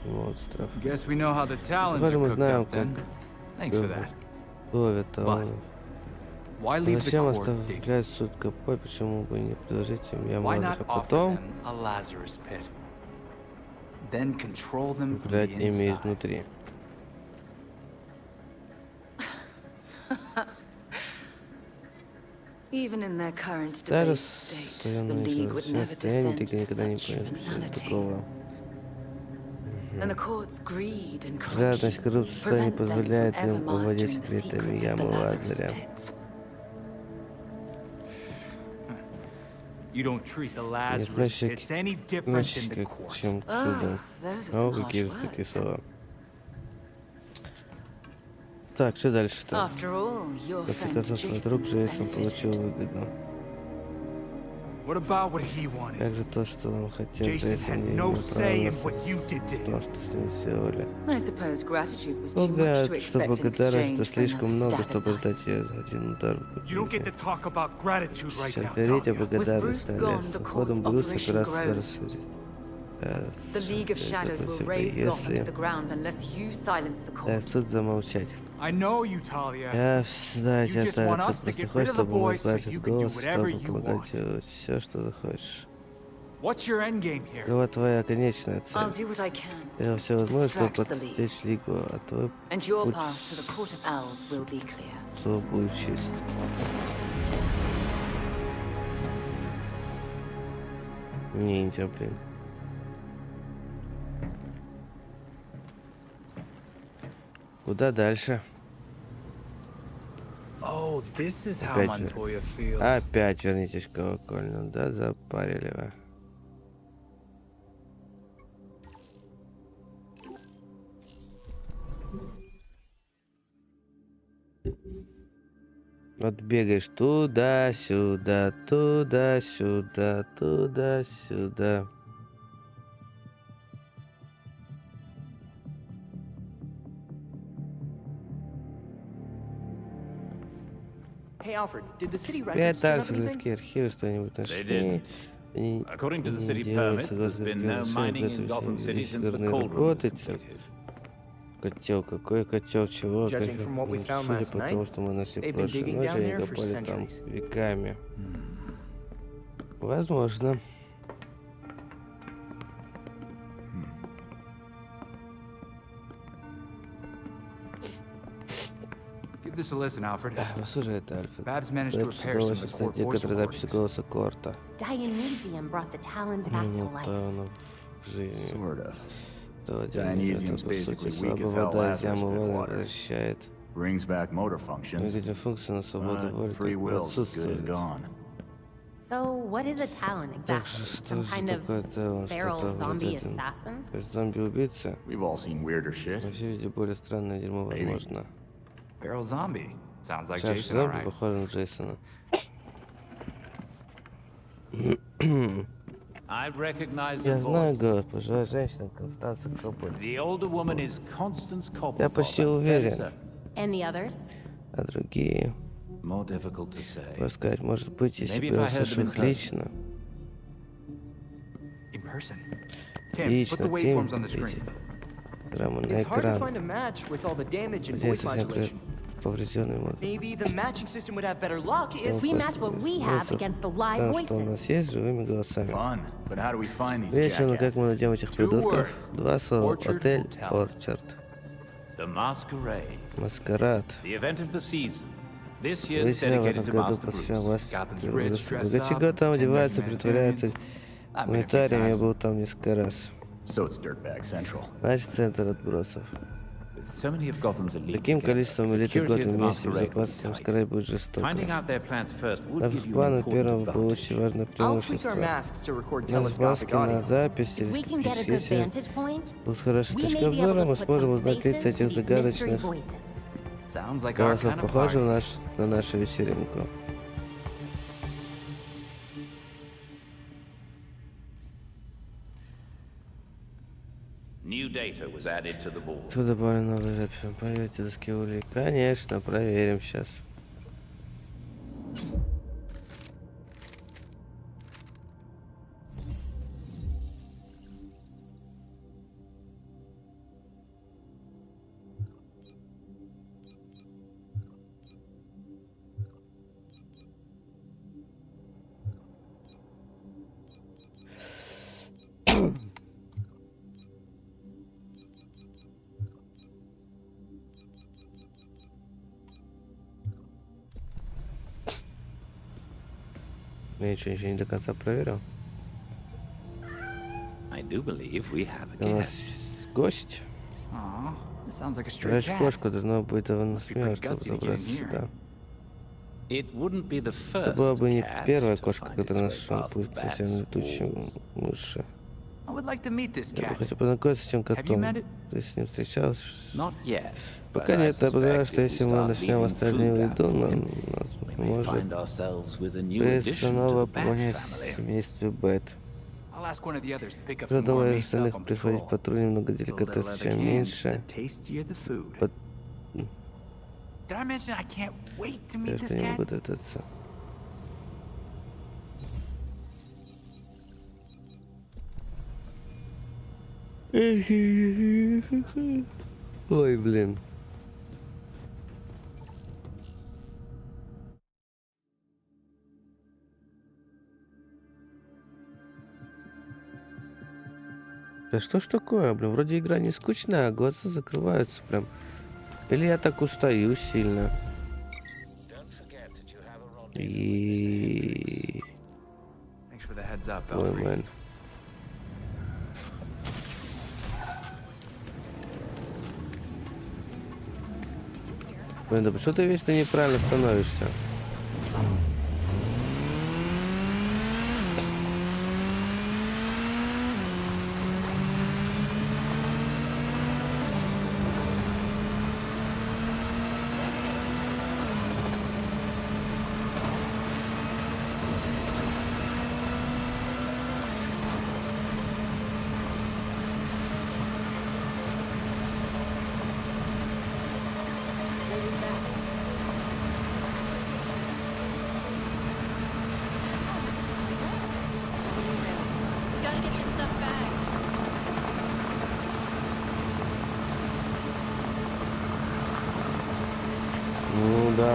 монстров. Guess we know how the Talons Теперь are мы cooked знаем, up then. как Thanks for that. ловят талонов. Why leave the Зачем court digging? оставлять суд копой, почему бы не предложить им яму, Why а not offer потом them a Lazarus pit? Then control them from управлять the ими inside. изнутри. Even in their current Даже debased в state, the своем League would never состоянии descend ты to никогда не such понял criminality. такого. And the court's greed and Жадность, corruption коррупция не prevent them from позволяет ever им проводить mastering the скрытыми secrets of the ямы Lazarus Лазаря. pits. You don't treat the Не Lazarus относишься pits any к different иначе, than the как court. чем к Ah, суду. those are О, some какие harsh жестокие words. слова. Так, что дальше-то? After all, В your конце friend концов, твой Jason друг Джейсон получил benefited. выгоду. What about what he wanted? Как же то, что он хотел, Jason Джейсон had не no имел say права in what you did to то, him. что с ним сделали. I suppose gratitude was too much to Полагаю, что expect in благодарность это exchange for слишком another много, stab чтобы at life. ждать ее один удар в You don't get грудь. to talk about gratitude right Сейчас now, говорить о Talia. благодарности, With Bruce gone, Алекс. the С уходом court's Брюса operation операция grows. раз The League of Shadows will raze Gotham to the ground unless you silence the Да, court. суд замолчать. I know you, Talia. Я знаю You тебя, just Таля, want ты us to просто get rid хочешь, of the чтобы мы voice so платили you can do голос, whatever чтобы you помогать want. делать все, что захочешь. What's your endgame here? Какова твоя конечная I'll цель? do what I can. Я все возможно, чтобы distract the League. подстеречь Лигу, а твой And your путь path to the Court of Owls will be clear. что будет чист. Ниндзя, блин. Куда дальше? Oh, this is how Опять Montoya feels. Опять вернитесь к колокольню. Да, запарили вы. Вот бегаешь туда-сюда, туда-сюда, туда-сюда. Hey Alfred, did the city records Опять turn up также anything? городские архивы что-нибудь They нашли. didn't. Они According to the не city делают permits, there's been no mining in Gotham City since the должны Cauldron was работать. completed. Котел, какой котел, чего? Judging from what we found Судя last по night, тому, что мы нашли they've been прошлой digging ночью, down они there for копали там centuries. веками. Возможно. Give this a listen, Alfred. Послушай это, Альфред. Babs managed to Babs repair some удалось of the core снять voice некоторые записи recordings. голоса Корта. Dionysium brought the Talons back to Ну, life. то оно в жизни. Sort of. То Dionysium's по basically сути, weak as слабая hell вода из Lazarus ямы pit воды water. возвращает. Brings back motor functions. Двигатель функции на свободу But воли free как бы will's as good as отсутствует. gone. So, what is a Talon Так exactly? что Some же kind of такое Талон? feral Что-то zombie вроде assassin? зомби-убийца? We've all seen weirder shit. Мы все видели более странное дерьмо, возможно. Feral zombie. Sounds like Шаш Jason, зомби alright. похож на Джейсона. I recognize the Я знаю voice. голос, пожилая женщина Констанция Копполь. The older woman is Constance Cobblepot. Я почти I'm fairly уверен. certain. And the others? А другие, More difficult to say. можно сказать, может быть, если Maybe бы if я I heard them услышал in их person. лично. In person. Tim, put Лично, the waveforms Тим, on the screen. прямо на It's hard to экран. find a match with all the damage and Здесь voice modulation. поврежденный мозг. Maybe the matching system would have better luck if We match what we have against the live Потому что у нас voices. есть живыми голосами. Fun, but how do we find these Весело, но как мы jackasses? найдем этих Two придурков? words. Два слова. Orchard Отель Hotel. Орчард. The Masquerade. Маскарад. The event of the season. This year is Весело в dedicated этом to году Master посвящен Bruce. власти. Gotham's rich, dress Богачи up, Готэм pretend одеваются, they're притворяются I've been a few гуманитариями. Я times. был там несколько раз. So it's Dirtbag Central. Значит, центр отбросов. With so many of Gotham's elite Таким together, количеством элиты security at Готэм the вместе Masquerade will be безопасность tight. Маскарад будет жестоко. Finding out their plans first would Дав give you an планы important первым получить advantage. важное I'll tweak преимущество. our masks to record Нас telescopic маски на audio. запись If we can get a good если vantage point, будет хорошая we точка may be able обзора, to мы put сможем some узнать лица faces to этих these mystery загадочных voices. Sounds like our голосов, kind of похоже party. на нашу вечеринку. New data was added to the board. Тут добавлена новая запись. Проверьте доски улик. Конечно, проверим сейчас. Я еще не до конца проверил. I do believe we have a У нас guest. гость. Aw, that sounds like a stray Раньше cat. кошка должна быть довольно Must be смелой, pretty чтобы gutsy to get in добраться here. сюда. It wouldn't be the Это first была бы не cat первая to кошка, find которая its way нашла past путь the к bat's всем летучим walls. мыши. I would like to meet this Я бы cat. хотел познакомиться с этим Have you котом. met it? Ты с ним встречался? Not yet. Пока but I нет, я подозреваю, suspect что if we если мы start начнем leaving остальную food out еду, for нам him, we may может find ourselves with a new придется addition to снова the Bat понять family. семейству Бэт. I'll ask one of the others to pick up Я some думаю, gourmet из stuff остальных on приходить patrol. патруль немного The деликатес, leather чем cans, меньше. the tastier the food. Под... Did I mention I can't wait to meet Все, this что не cat? буду пытаться. Ой, блин. Да что ж такое, блин, вроде игра не скучная, а глаза закрываются прям. Или я так устаю сильно. И... Thanks for the heads up, Ой, Alfred. мэн. Блин, да почему ты вечно неправильно становишься?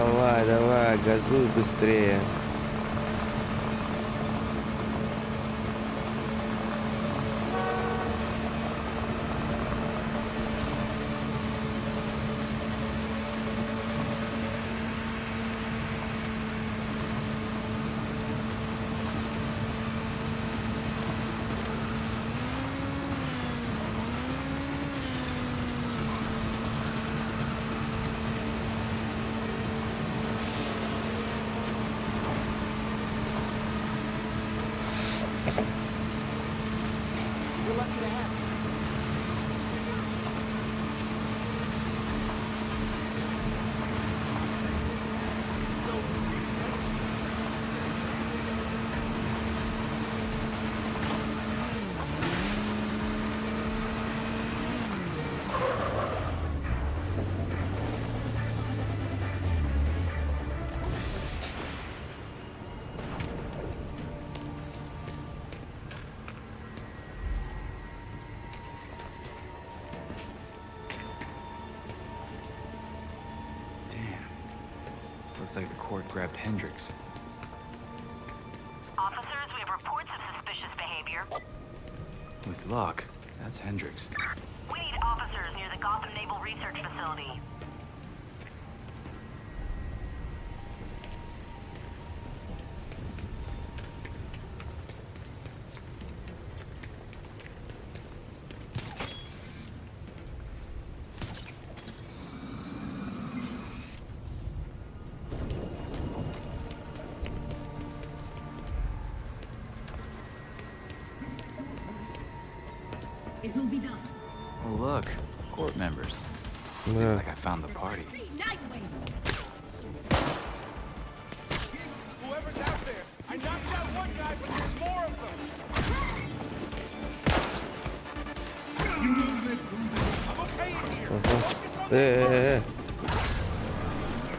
Давай, давай, газуй быстрее. Looks like the court grabbed Hendricks. Officers, we have reports of suspicious behavior. With luck, that's Hendricks. We need officers near the Gotham Naval Research Facility. It will be done. Oh, look. Court members. Seems like I found the party. Whoever's out there, I knocked out one guy, but there's more of them. I'm okay in here.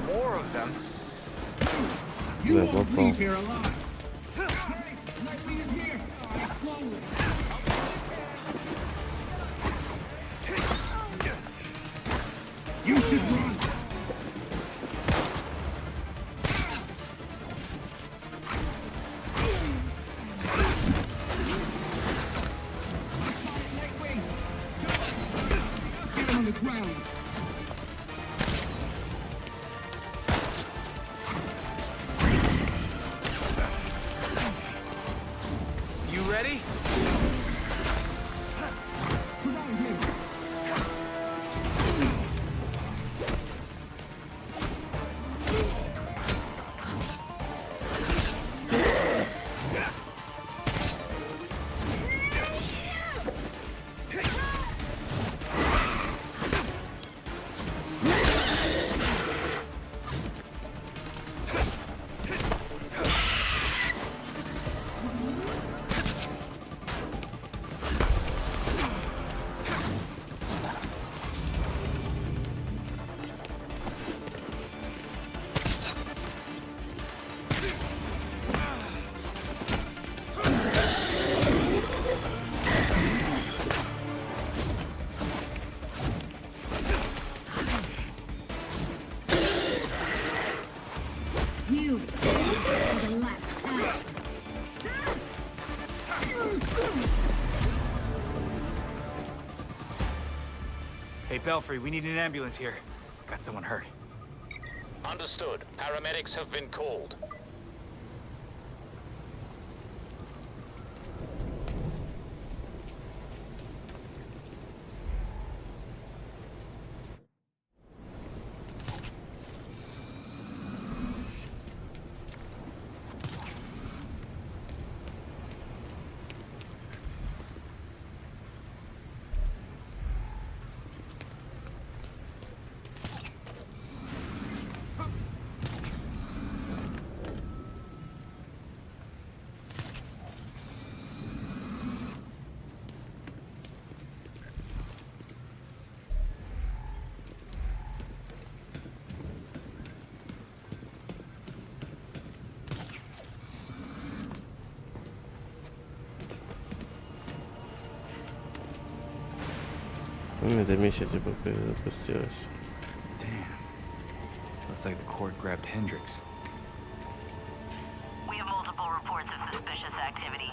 More of them? You won't leave here alive. Nightwing is here. Slowly. You should run. Get him on the ground. You ready? You are the last act. Hey, Belfry, we need an ambulance here. Got someone hurt. Understood. Paramedics have been called. Эта миссия типа запустилась. Looks like the court grabbed Hendricks. We have multiple reports of suspicious activity.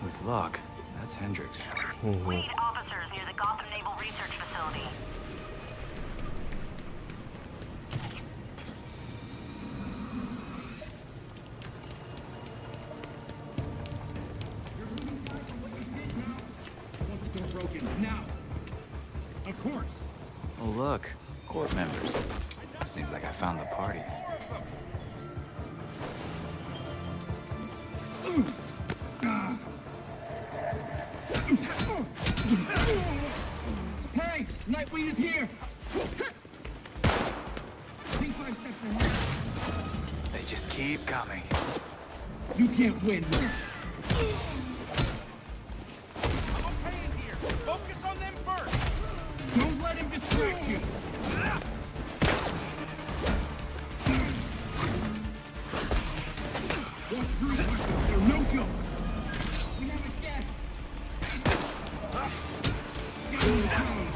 With luck, that's Hendricks. We need officers near the Gotham Naval Research Facility. Broken now. Of course. Oh look, court members. Seems like I found the party. Hey, Nightwing is here. Think 5 steps ahead. They just keep coming. You can't win. Focus on them first! Don't let him distract you! Walk through them. They're no joke. We have a guest. Get on the ground.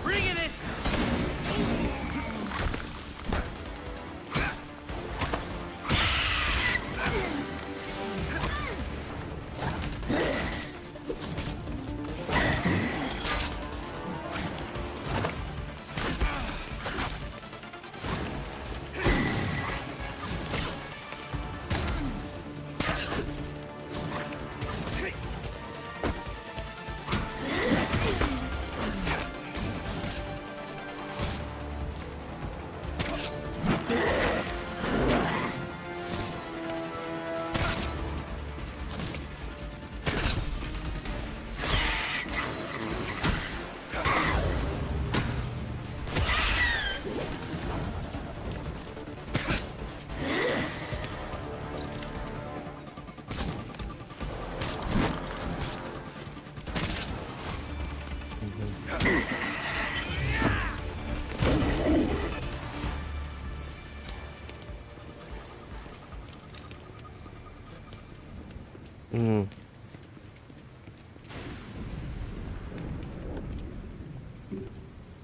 Bringing it!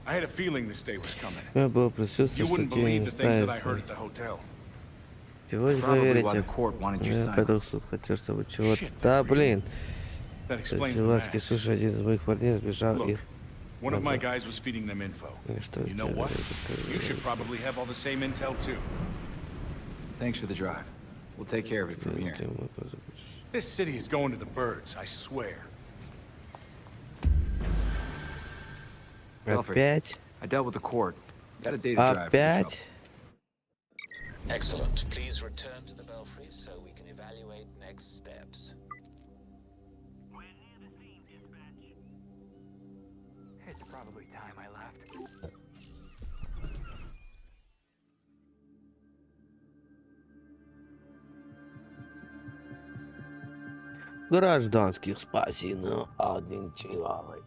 I had a feeling this day was coming. Я было предчувствие, You что wouldn't тебе believe не the things that I ставится. heard at the hotel. Чего не Probably why поверите? the court wanted you Я silenced. пойду в суд, хотел, чтобы чего-то... Да, блин! That explains the Ласки, mask. слушай, один из моих парней сбежал и... Look, one of my guys was feeding them info. Что You know what? You should probably have all the same intel too. Thanks for the drive. We'll take care of it from here. This city is going to the birds, I swear. Опять? I dealt with the court. Got a data drive. Опять? Excellent. Please return to the Belfry so we can evaluate next steps. It's probably time I left. Гражданских спасено один человек.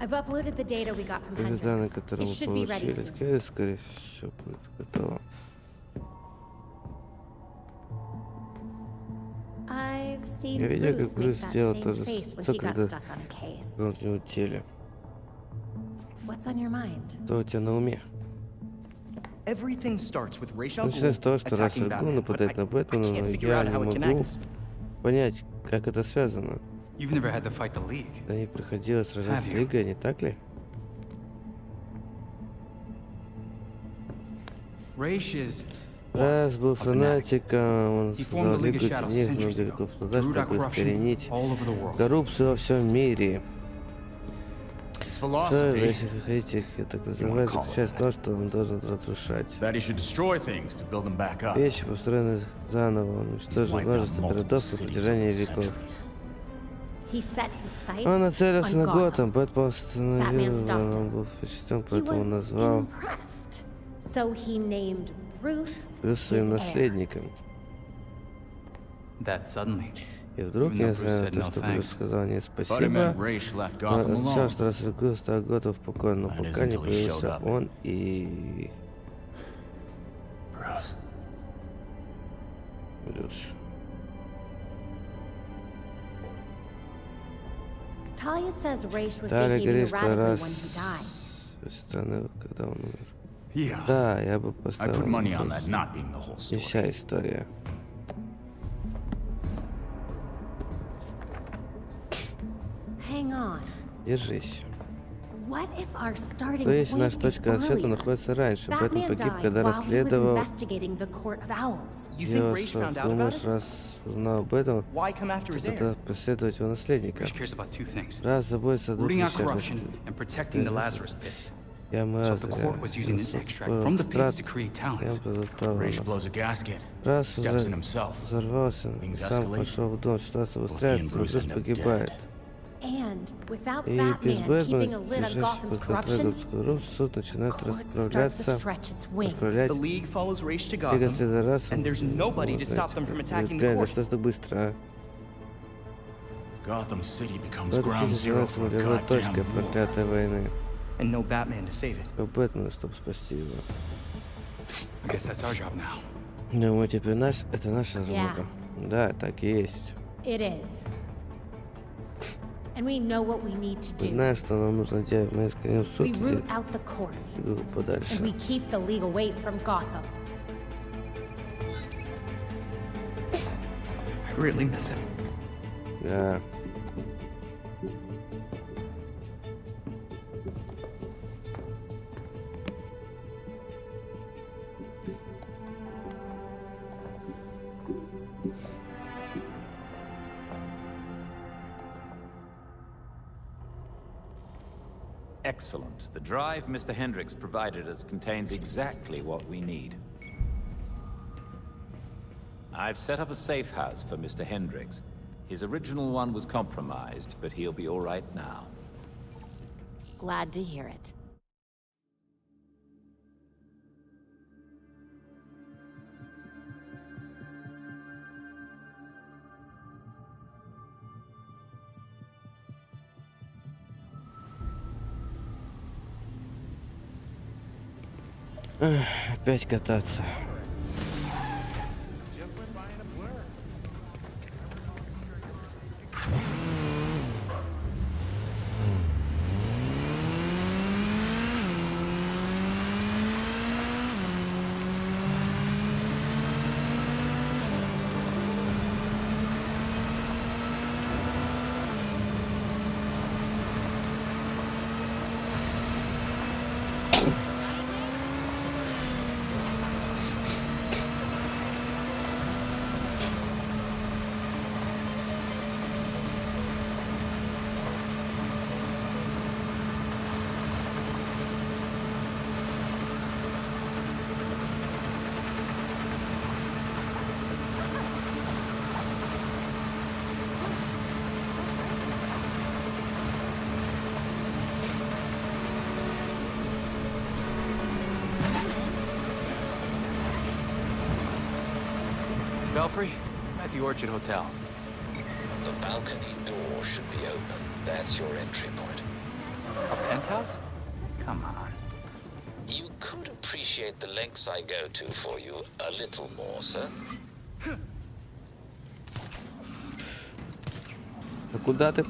I've uploaded the data we got from Это данные, Hendrix. которые It мы should be ready получили, soon. скорее всего, будет готово. I've seen Я видел, Bruce как Брюс make that сделал same то же face when самое, he got когда stuck on a case. он не утели. What's on your mind? Что у тебя на уме? Everything starts with Ra's al Начиная с того, что Рас attacking аль Гул Batman, but нападает на Бэтмена, но figure я out не how it могу connects. понять, как это связано. You've never had to fight the League. Да не приходилось сражаться с Have you? Лигой, не так ли? Ra's is Раз был фанатиком, он He создал formed the League Лигу of Shadows Теней много centuries ago веков to назад, root out чтобы corruption искоренить all over the world. коррупцию во всем мире. His Что, philosophy если вы хотите это так называть, заключается в том, что он должен разрушать. that he should destroy things to build them back up. Вещи, построенные заново, он уничтожил множество городов на протяжении веков. He set his sights Он нацелился on на Gotham. Готэм, Бэтмен остановил Batman его, stopped он him. был впечатлен, He поэтому was назвал... impressed. So he named плюс своим наследником. That suddenly. И вдруг, Even though несмотря Bruce на said то, no что Брюс thanks. сказал не But it спасибо, meant Raish left он Gotham означал, alone. что раз оставил Готов в покое, но That пока is не until he showed появился up. он и... Bruce. Брюс. Talia says Raish was Таля behaving говорит, что erratically раз... when he died. С стороны, когда он умер. Yeah. Да, я бы I поставил put money on на that то, not being the whole не story. вся история. Hang on. Держись. What if our starting То есть point наша is точка отсчета earlier? находится раньше. Бэтмен Batman погиб, died когда while he was расследовал... investigating the Court of Owls. You think Raish found out about Думаешь, it? раз узнал об этом, Why come after his тогда heir? преследовать его наследника. Raish cares about two things. Раз заботится о двух Rooting out вещах. corruption and protecting the Lazarus pits. Ямы So if the court was using an extract from the pits to create talents, Raish blows a gasket. Раз Steps in himself. взорвался, Things сам escalate. пошел в дом, ситуация Both he and выстраивается, Bruce Брюс end up погибает. And without И без Batman keeping a Бэтмена, lid on держащий Gotham's под контролем corruption, Готэм, суд начинает court starts to расправляться, stretch its wings. расправлять. The League follows Raish to Лига Gotham, следует раз, and there's nobody to stop them from attacking the Блин, да court. что это быстро, а? Gotham City becomes Это ground zero становится for a нулевой точкой goddamn war. проклятой войны. And no Batman to save it. Как Бэтмена, чтобы спасти его. I guess that's our job now. Думаю, теперь это наша работа. Да, так и есть. it is. And we know what we need to do. Знаешь, что нам нужно делать? Мы искореним суд We и root out the court, иду and подальше. we keep the League away from Gotham. I really miss him. Да. Excellent. The drive Mr. Hendricks provided us contains exactly what we need. I've set up a safe house for Mr. Hendricks. His original one was compromised, but he'll be all right now. Glad to hear it. Опять кататься. Belfry, I'm at the Orchard Hotel. The balcony door should be open. That's your entry point. A penthouse? Come on. You could appreciate the lengths I go to for you a little more, sir. А куда ты?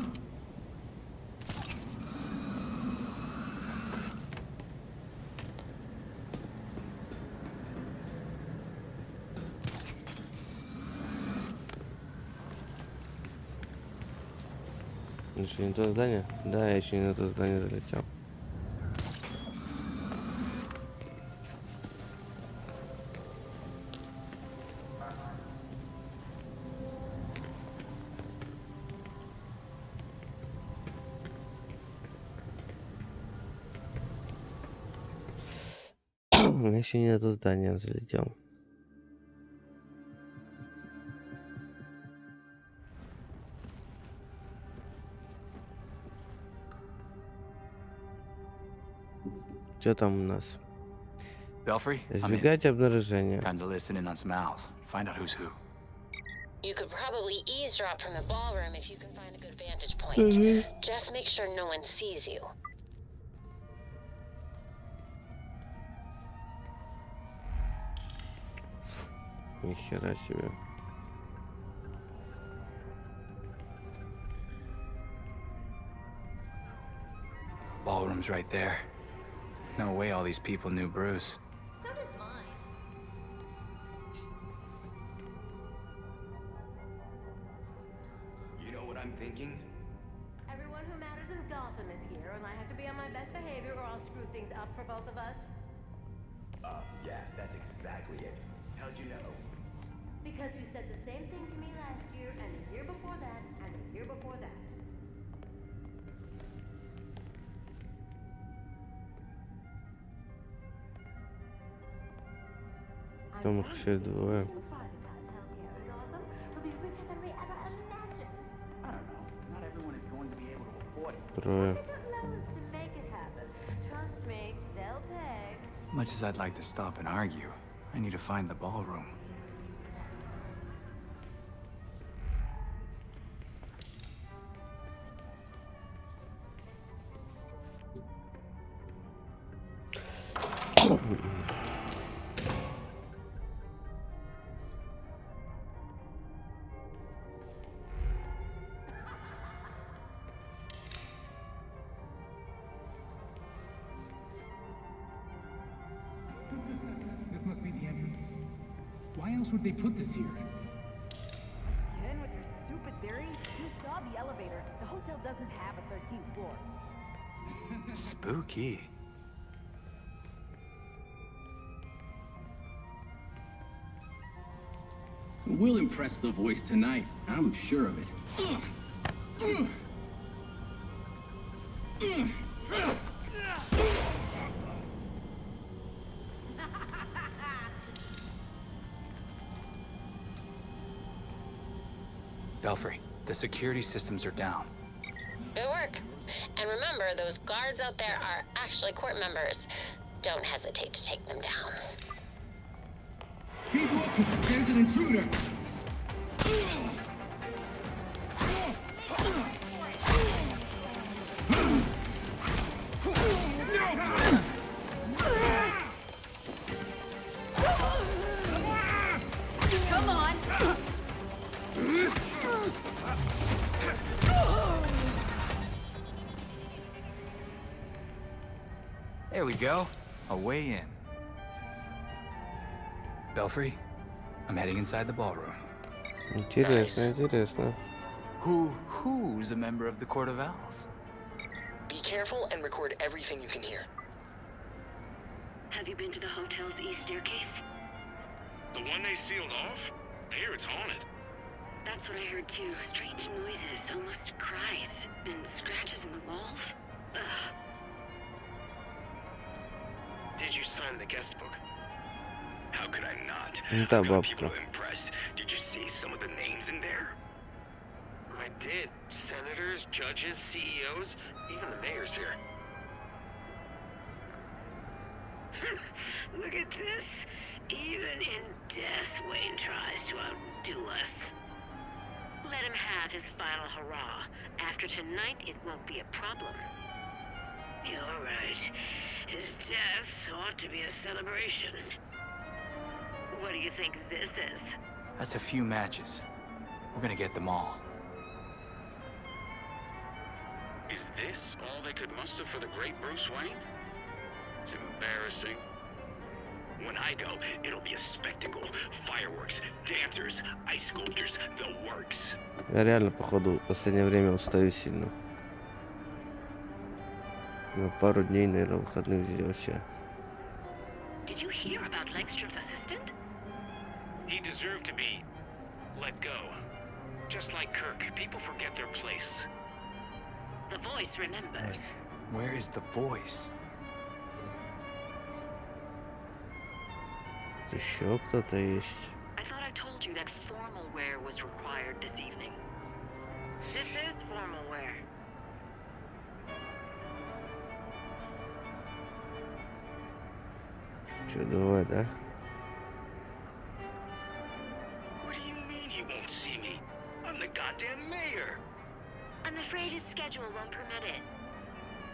Еще не то здание? Да, я еще не на то здание залетел. Я еще не на то здание залетел. Что там у нас? Belfry, Избегайте обнаружения. Time to listen in on some owls. Find out who's who. You could probably eavesdrop from the ballroom if you can find a good vantage point. Just make sure no one sees you. Нихера себе. Ballroom's right there. No way all these people knew Bruce. So does mine. You know what I'm thinking? Everyone who matters in Gotham is here, and I have to be on my best behavior or I'll screw things up for both of us. Yeah, that's exactly it. How'd you know? Because you said the same thing to me last year, and the year before that, and the year before that. Там их еще двое. Трое. Much as I'd like to stop and argue, I need to find the ballroom. This must be the entrance. Why else would they put this here? Again with your stupid theory? You saw the elevator. The hotel doesn't have a 13th floor. Spooky. We'll impress the voice tonight. I'm sure of it. Belfry, the security systems are down. Good work. And remember, those guards out there are actually court members. Don't hesitate to take them down. Keep looking! There's an intruder! Come on! There we go. A way in. Belfry, I'm heading inside the ballroom. Интересно, интересно. Who's a member of the Court of Owls? Be careful and record everything you can hear. Have you been to the hotel's east staircase? The one they sealed off? I hear it's haunted. That's what I heard too. Strange noises, almost cries, and scratches in the walls. Ugh. Did you sign the guest book? How could I not? Да, I've got people бабка. to impress. Did you see some of the names in there? I did. Senators, judges, CEOs, even the mayor's here. Look at this. Even in death, Wayne tries to outdo us. Let him have his final hurrah. After tonight, it won't be a problem. You're right. His death ought to be a celebration. What do you think this is? That's a few matches. We're gonna get them all. Is this all they could muster for the great Bruce Wayne? It's embarrassing. When I go, it'll be a spectacle. Fireworks, dancers, ice sculptures, the works. Я реально, походу, в последнее время устаю сильно. На пару дней, наверное, выходных здесь вообще. Did you hear about Langstrom's assistant? He deserved to be let go. Just like Kirk, people forget their place. The voice remembers. Where is the voice? Еще кто-то есть. I thought I told you that formal wear was required this evening. This is formal wear. Что, давай, да? What do you mean he won't see me? I'm the goddamn mayor. I'm afraid his schedule won't permit it.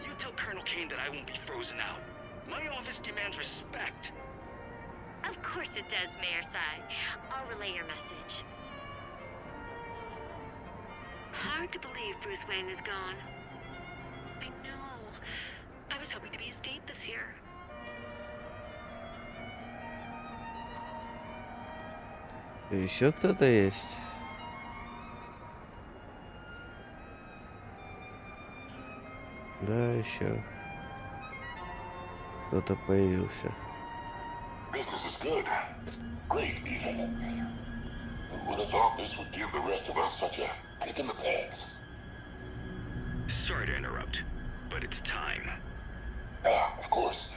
You tell Colonel Kane that I won't be frozen out. My office demands respect. Of course it does, Mayor Sai. I'll relay your message. Hard to believe Bruce Wayne is gone. I know. I was hoping to be his date this year. Еще кто-то есть? Да, еще. Кто-то появился. Business is good. Great, even. Who would have thought this would give the rest of us such a kick in the pants? Sorry to interrupt, but it's time. Ah, of course.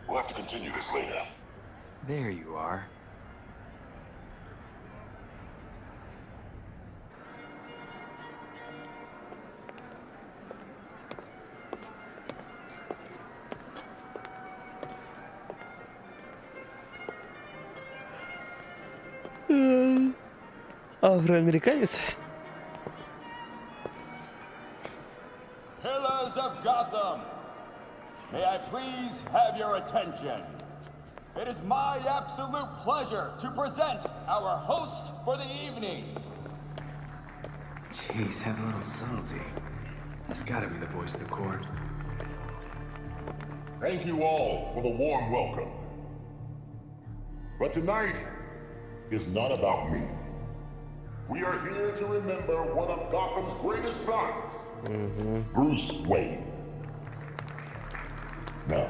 We'll have to continue this later. There you are. Афроамериканец? Pillars of Gotham, may I please have your attention? It is my absolute pleasure to present our host for the evening. Jeez, have a little subtlety. That's gotta be the voice of the court. Thank you all for the warm welcome. But tonight is not about me. We are here to remember one of Gotham's greatest sons, Bruce Wayne. Now,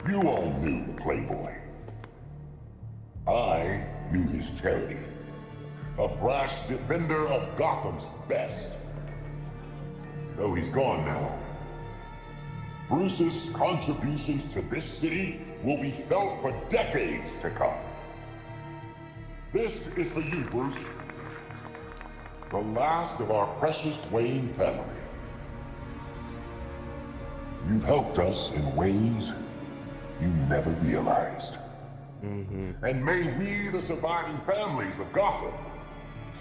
you all knew the Playboy. I knew his charity. A brash defender of Gotham's best. Though he's gone now, Bruce's contributions to this city will be felt for decades to come. This is for you, Bruce. The last of our precious Wayne family. You've helped us in ways you never realized. And may we, the surviving families of Gotham,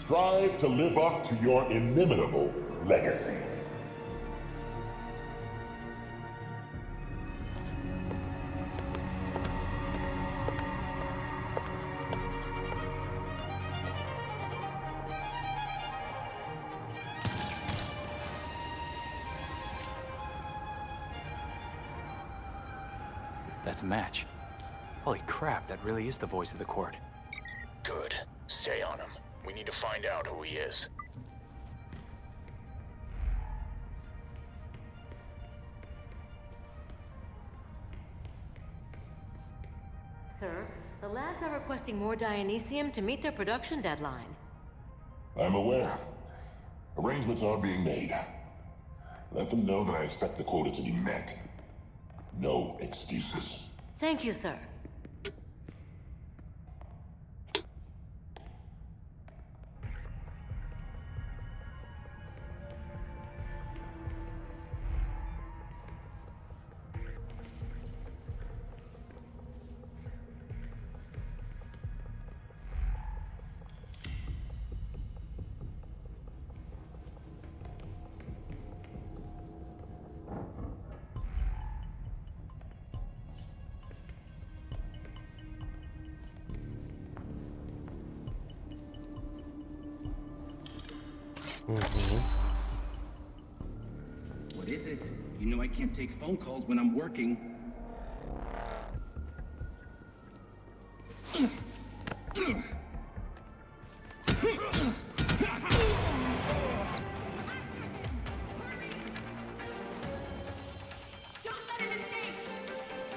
strive to live up to your inimitable legacy. That's a match. Holy crap, that really is the voice of the court. Good. Stay on him. We need to find out who he is. Sir, the labs are requesting more Dionysium to meet their production deadline. I'm aware. Arrangements are being made. Let them know that I expect the quota to be met. No excuses. Thank you, sir. What is it? You know I can't take phone calls when I'm working.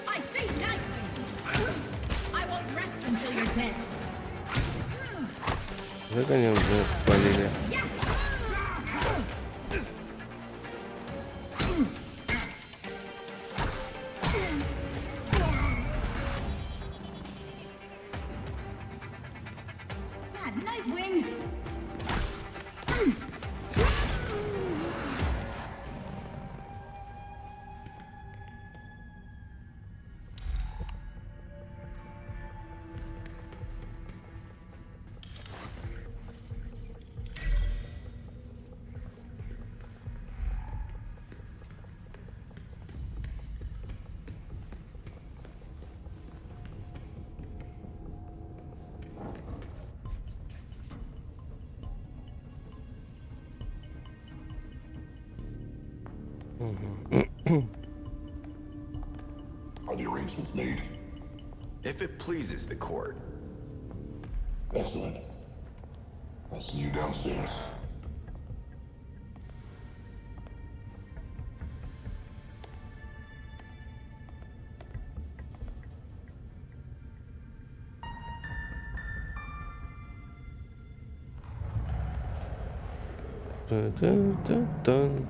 I see Nightwing! I won't rest until you're dead. Вот они уже спалили. Nightwing! Are the arrangements made? If it pleases the court. Excellent. I'll see you downstairs. Dun, dun, dun, dun.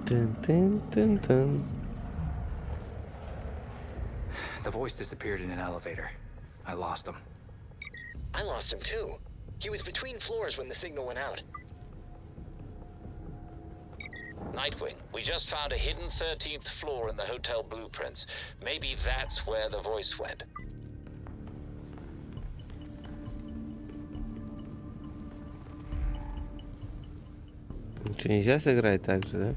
Dun, dun, dun, dun. The voice disappeared in an elevator. I lost him. I lost him too. He was between floors when the signal went out. Nightwing, we just found a hidden 13th floor in the hotel blueprints. Maybe that's where the voice went. Что, нельзя сыграть так же, да?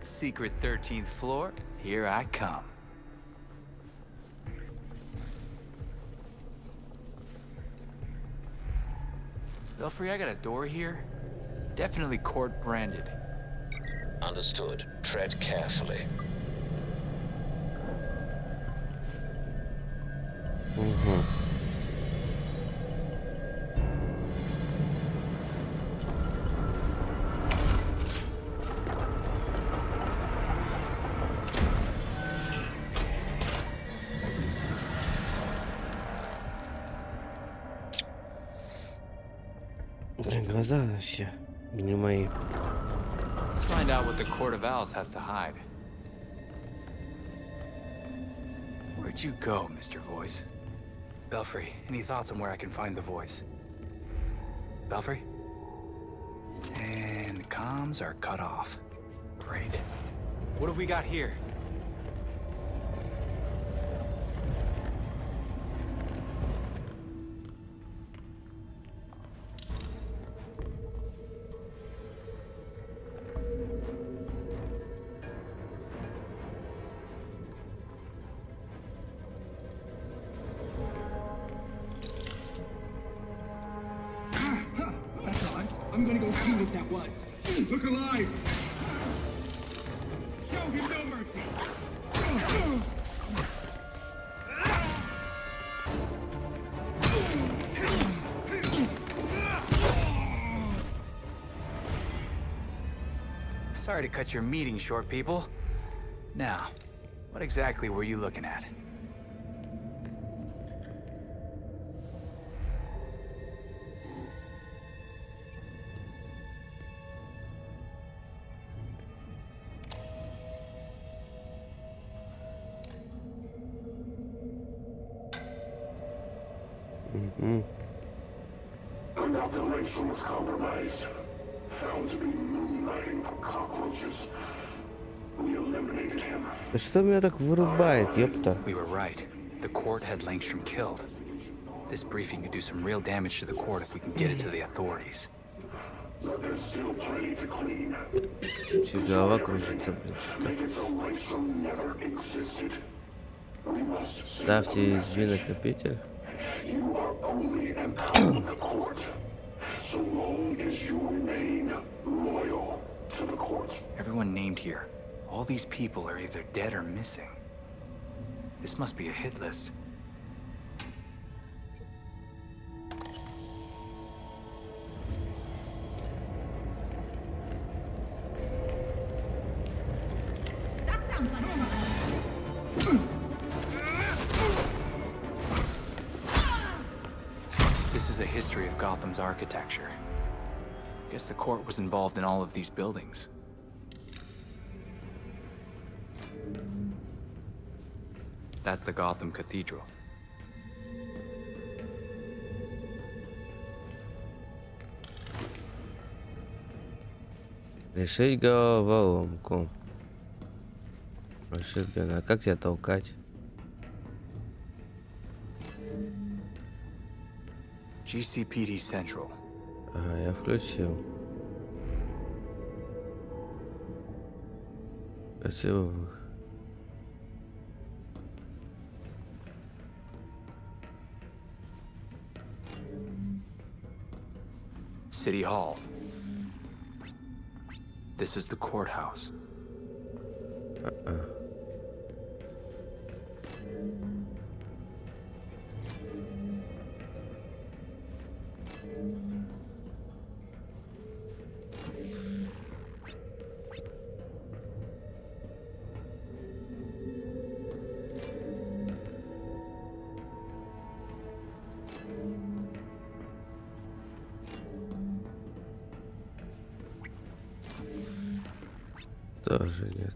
Secret 13th floor, here I come. Belfry, I got a door here. Definitely court branded. Understood. Tread carefully. Глаза вообще не мои. Let's find out what the Court of Owls has to hide. Where'd you go, Mr. Voice? Belfry, any thoughts on where I can find the voice? Belfry? And comms are cut off. Great. What have we got here? I'm gonna go see what that was. Look alive! Show him no mercy! Sorry to cut your meeting short, people. Now, what exactly were you looking at? Our calculation was compromised. Found to be moonlighting for cockroaches. We eliminated him. Да что меня так вырубает, ёпта? We were right. The court had Langstrom killed. This briefing could do some real damage to the court if we can get it to the authorities. But there's still plenty to clean. Чё, голова кружится, блин, что-то. Never existed. We must Ставьте USB накопитель. You are only an hour of the court. So long as you remain loyal to the court. Everyone named here. All these people are either dead or missing. This must be a hit list. That sounds like This is a history of Gotham's architecture. Guess the court was involved in all of these buildings. That's the Gotham Cathedral. Решить головоломку. Шотган, а как тебя толкать? GCPD Central. Ага, я включил. Красиво. City Hall. This is the courthouse. Тоже нет.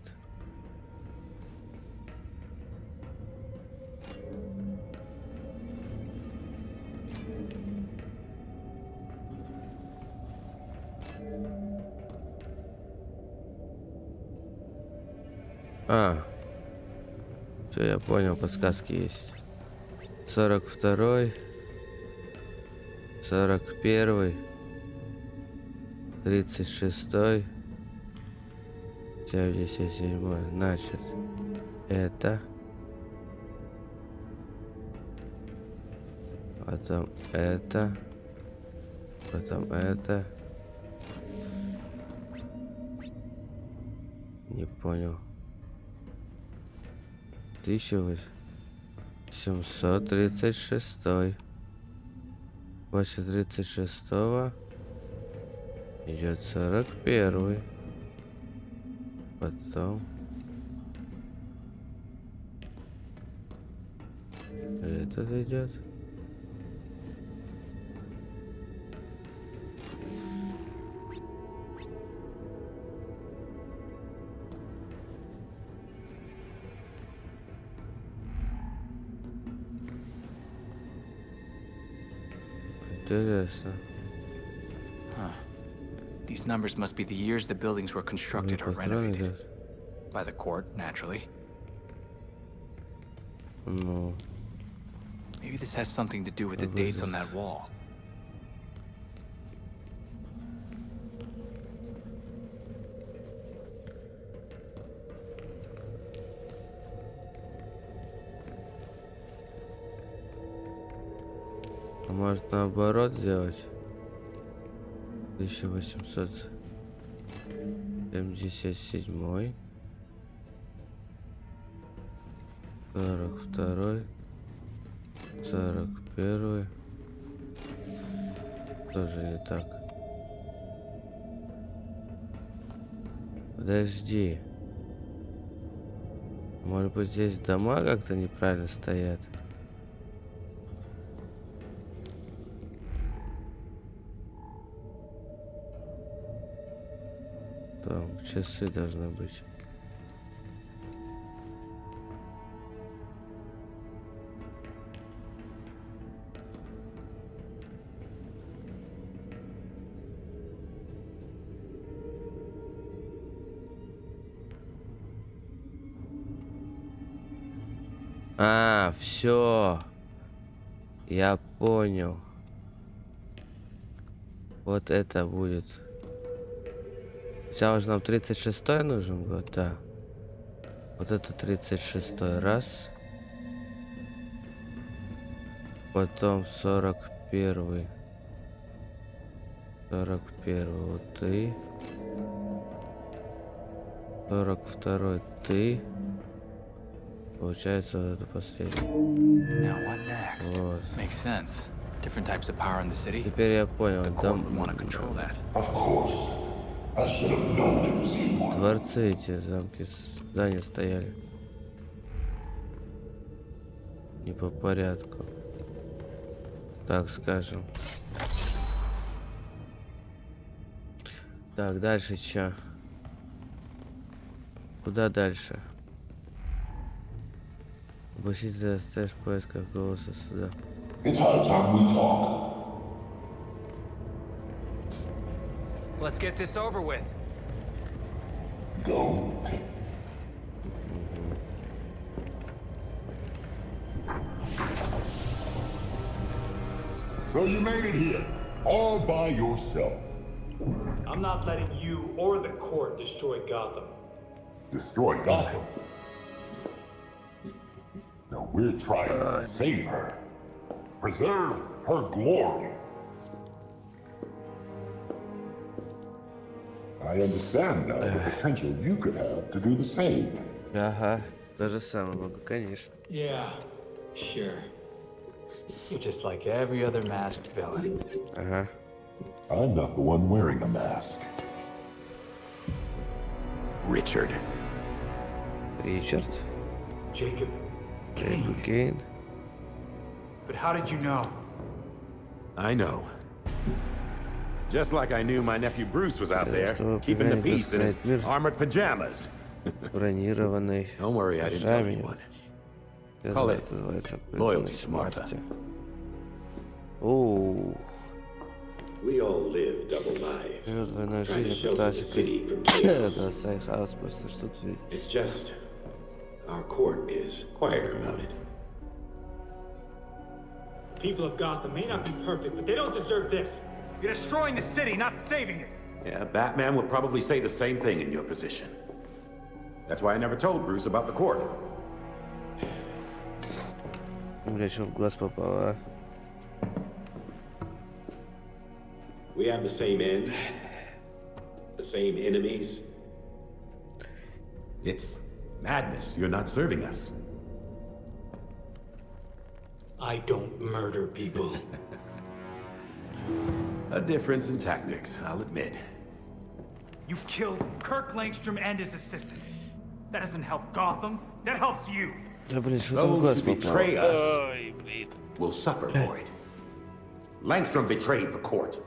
Все, я понял, подсказки есть. 42-й, 41-й, 36-й, 77-й. Значит, это, потом это, потом это. Не понял. 1836. После 36-го идет 41-й. Потом этот идет. Интересно. These numbers must be the years the buildings were constructed or renovated. By the court, naturally. No. Maybe this has something to do with the dates on that wall. А может наоборот сделать? 1877, 42, 41. Тоже не так. Подожди. Может быть, здесь дома как-то неправильно стоят? Там часы должны быть. Все. Я понял. Вот это будет. Сейчас уже нам 36-й нужен год, да. Вот это 36-й раз. Потом 41-й. 41-й вот ты. 42-й ты. Получается, вот это последний. Now what next? Вот. Makes sense. Different types of power in the city. Теперь я понял. The court would want to control that. Of course. I should have known it was you. Дворцы эти, замки, здания стояли. Не по порядку. Так скажем. Так, дальше чё? Куда дальше? Обучитель оставишь поиска голоса сюда. It's high time we talk. Let's get this over with. go. So you made it here, all by yourself. I'm not letting you or the court destroy Gotham. Destroy Gotham? No, we're trying to save her. Preserve her glory. I understand now the potential you could have to do the same. Ага, то же самое могу, конечно. Yeah, sure. You're just like every other masked villain. Ага. I'm not the one wearing a mask. Richard. Richard. Jacob. Kane. But how did you know? I know. Just like I knew my nephew Bruce was out there, keeping the peace in his armored pajamas. Don't worry, I didn't tell anyone. Call it loyalty to Martha. Oh. We all live double lives. Trying to shelter the city from chaos. It's just our court is quieter about it. People of Gotham may not be perfect, but they don't deserve this. You're destroying the city, not saving it. Yeah, Batman would probably say the same thing in your position. That's why I never told Bruce about the court. We have the same ends, the same enemies. It's madness. You're not serving us. I don't murder people. A difference in tactics, I'll admit. You killed Kirk Langstrom and his assistant. That doesn't help Gotham. That helps you. Those who betray us will suffer for it. Langstrom betrayed the court.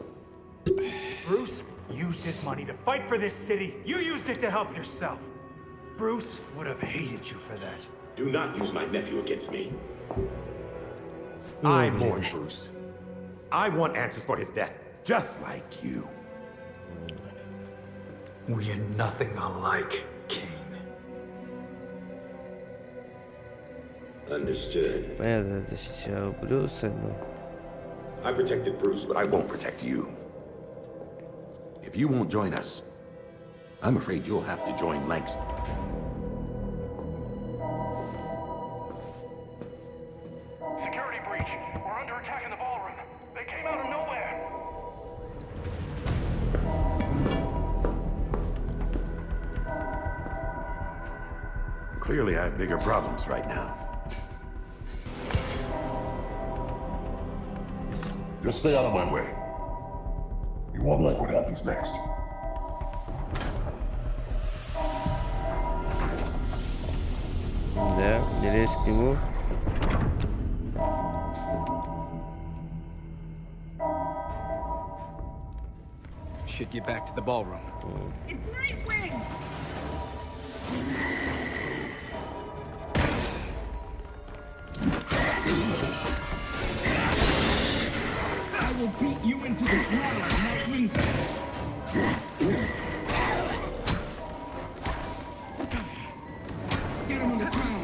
Bruce used his money to fight for this city. You used it to help yourself. Bruce would have hated you for that. Do not use my nephew against me. I mourn Bruce. I want answers for his death, just like you. We are nothing alike, Kane. Understood. Понятно, защищал Брюса, но... I protected Bruce, but I won't protect you. If you won't join us, I'm afraid you'll have to join Langston. Security breach. We're under attack in the ballroom. They came out of nowhere. Clearly, I have bigger problems right now. Just stay out of my way. You won't like what happens next. Да, не лезь к нему. Should get back to the ballroom. It's Nightwing! I will beat you into the ground, Nightwing! Get him on the ground!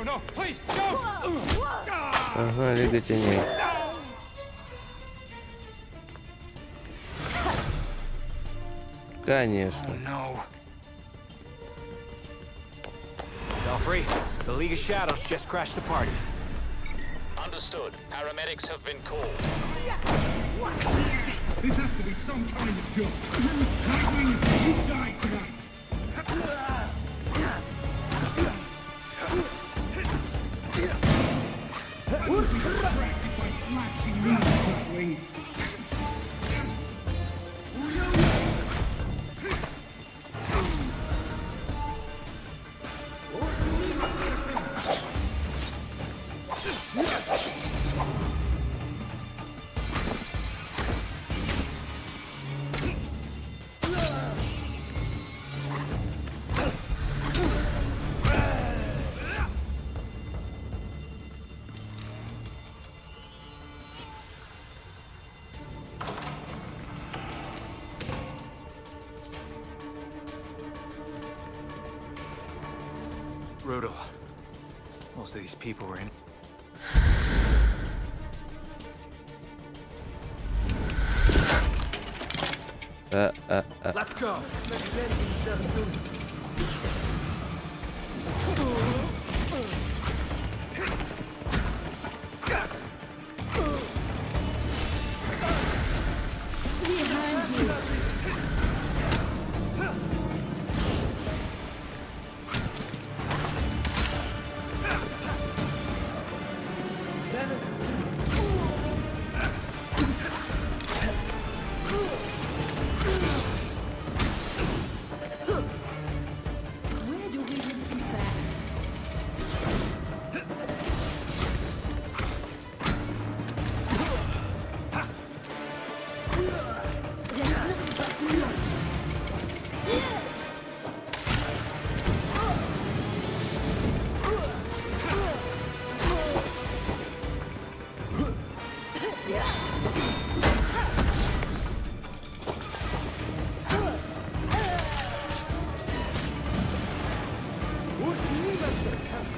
No, please, no! Ага, Лига теней. Конечно. Belfry, the League of Shadows just crashed the party. Understood. Paramedics have been called. This has to be some kind of joke. Nightwing, you die tonight. I will be distracted by flashing news, Nightwing. Brutal. Most of these people were in. Let's go.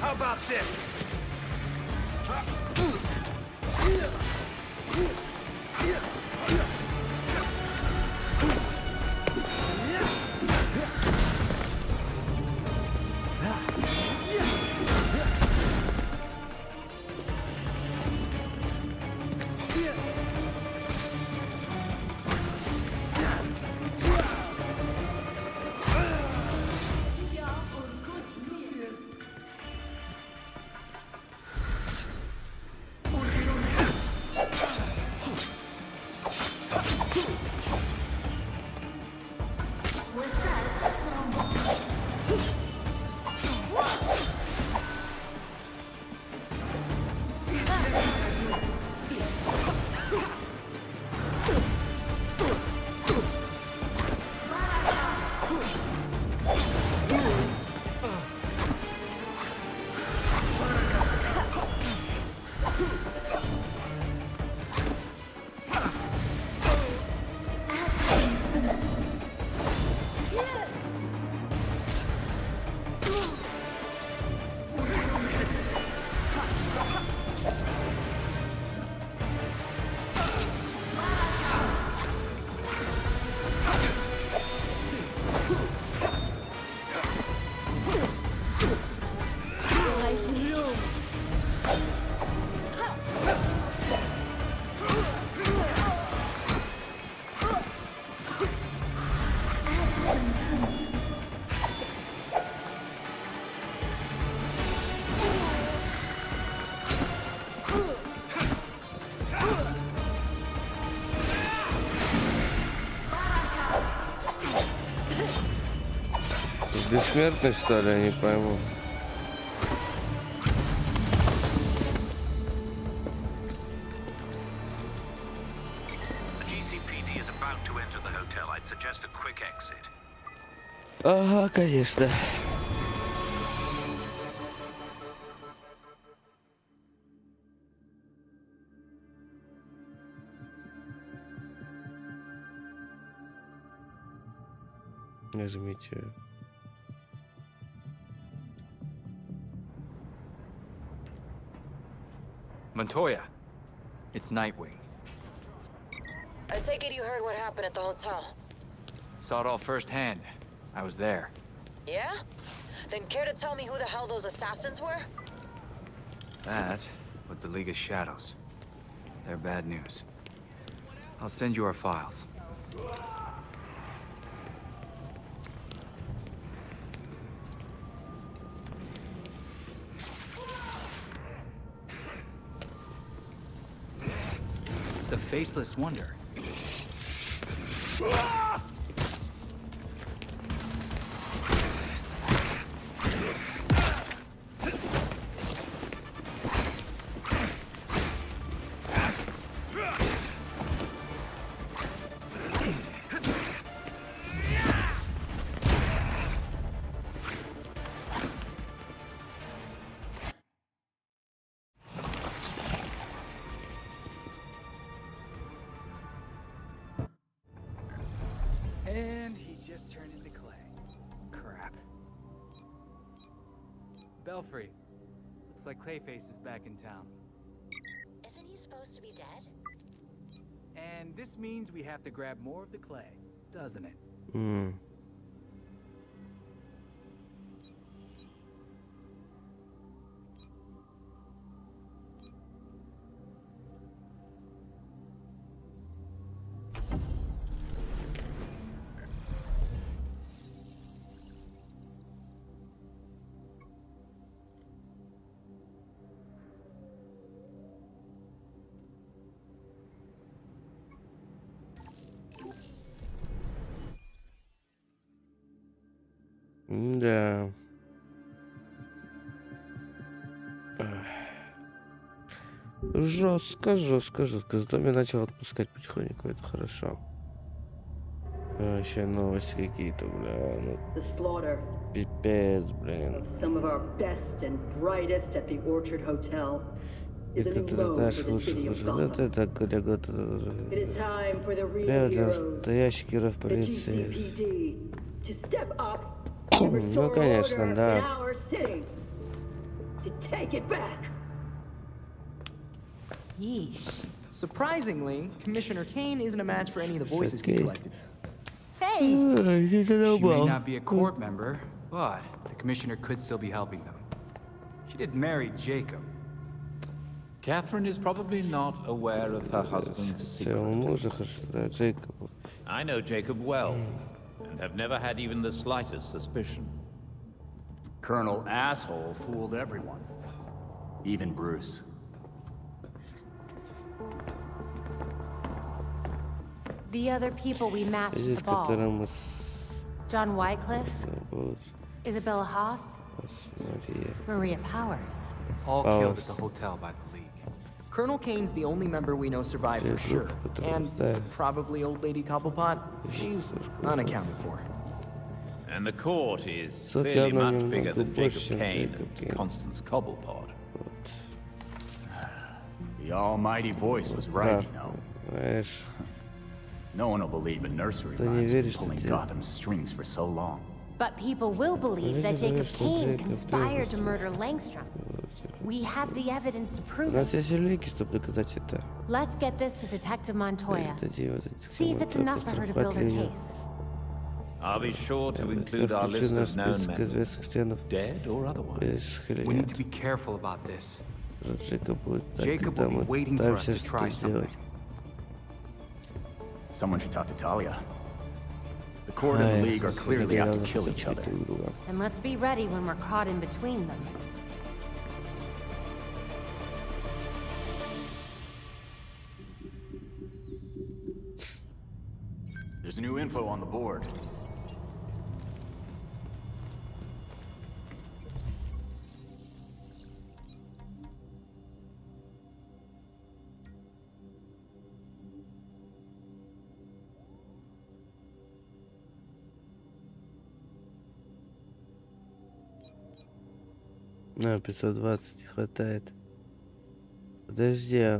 How about this? Бессмертный, что ли, я не пойму. Ага, конечно. Нажмите. Montoya, it's Nightwing. I take it you heard what happened at the hotel. Saw it all firsthand. I was there. Yeah? Then care to tell me who the hell those assassins were? That was the League of Shadows. They're bad news. I'll send you our files. The Faceless Wonder. And he just turned into clay. Crap. Belfry. Looks like Clayface is back in town. Isn't he supposed to be dead? And this means we have to grab more of the clay, doesn't it? Hmm. Да. Жестко, жестко, жестко. Зато меня начал отпускать потихоньку, это хорошо. Вообще новости какие-то, бля, ну The slaughter пипец, блин. of some of our best and brightest at the Orchard Hotel is a new Некоторые low знаешь, for the лучше city of вот Gotham. это легот. It is time for the real Бля, для heroes, настоящих героев the полиции. GCPD, to step up and Ну, restore конечно, order in да. our city, to take it back. Yeesh. Surprisingly, Commissioner Kane isn't a match for any of the voices we Okay. collected. She may not be a court member, but the commissioner could still be helping them. She did marry Jacob. Catherine is probably not aware of her husband's secret. I know Jacob well, and have never had even the slightest suspicion. Colonel Asshole fooled everyone. Even Bruce. The other people we matched at the ball. John Wycliffe, Isabella Haas, Maria Powers. All killed at the hotel by the League. Colonel Kane's the only member we know survived for sure. And probably old lady Cobblepot. She's unaccounted for. And the court is clearly much bigger than Jacob Kane and Constance Cobblepot. The almighty voice was right, you know. No one will believe a nursery rhyme's been pulling Gotham's strings for so long. But people will believe that Jacob Kane conspired to murder Langstrom. We have the evidence to prove it. Let's get this to Detective Montoya. See if it's enough for her to build her case. I'll be sure to include our list of known members, dead or otherwise. We need to be careful about this. Jacob will be waiting for us to try something. Someone should talk to Talia. The court and the League are clearly out to kill each other. And let's be ready when we're caught in between them. There's new info on the board. На, 520 не хватает. Подожди.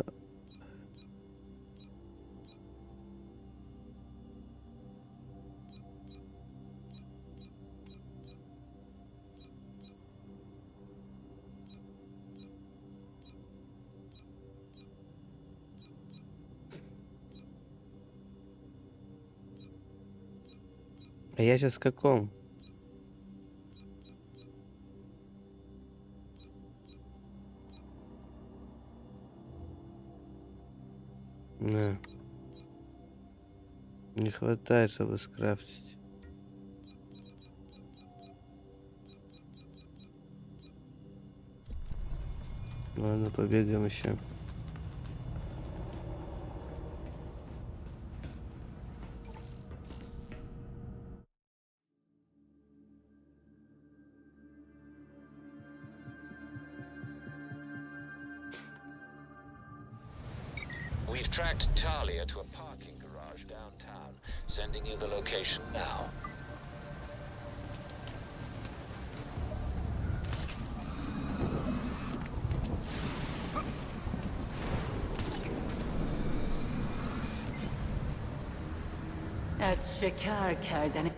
А я сейчас в каком? На. Не хватает, чтобы скрафтить. Ладно, побегаем еще. We've tracked Talia to a parking garage downtown, sending you the location now. از شکار کردن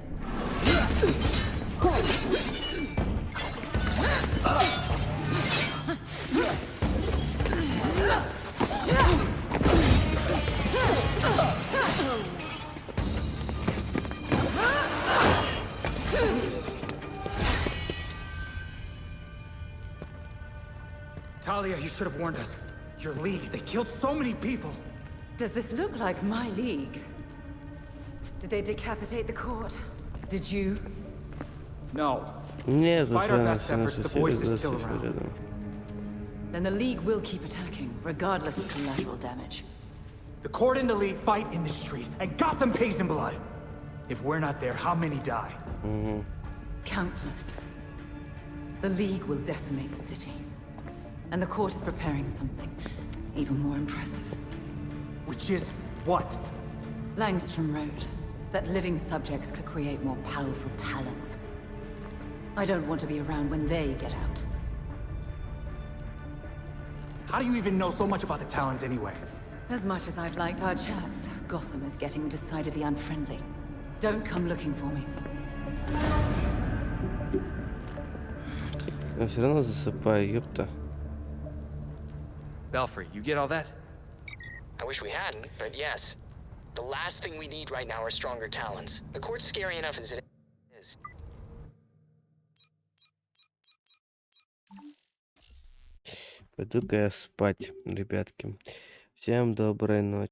Talia, you should have warned us. Your league, they killed so many people. Does this look like my league? Did they decapitate the court? Did you? No. Нет, Despite our best efforts, the voice is still around. Then the league will keep attacking, regardless of collateral damage. The court and the league fight in the street, and Gotham pays in blood. If we're not there, how many die? Countless. The league will decimate the city. And the court is preparing something even more impressive. Which is what? Langstrom wrote that living subjects could create more powerful talents. I don't want to be around when they get out. How do you even know so much about the Talons anyway? As much as I've liked our chats, Gotham is getting decidedly unfriendly. Don't come looking for me. Я все равно засыпаю, ёпта. Belfry, you get all that? I wish we hadn't, but yes. The last thing we need right now are stronger Talons. The court's scary enough as it is. Пойду-ка я спать, ребятки. Всем доброй ночи.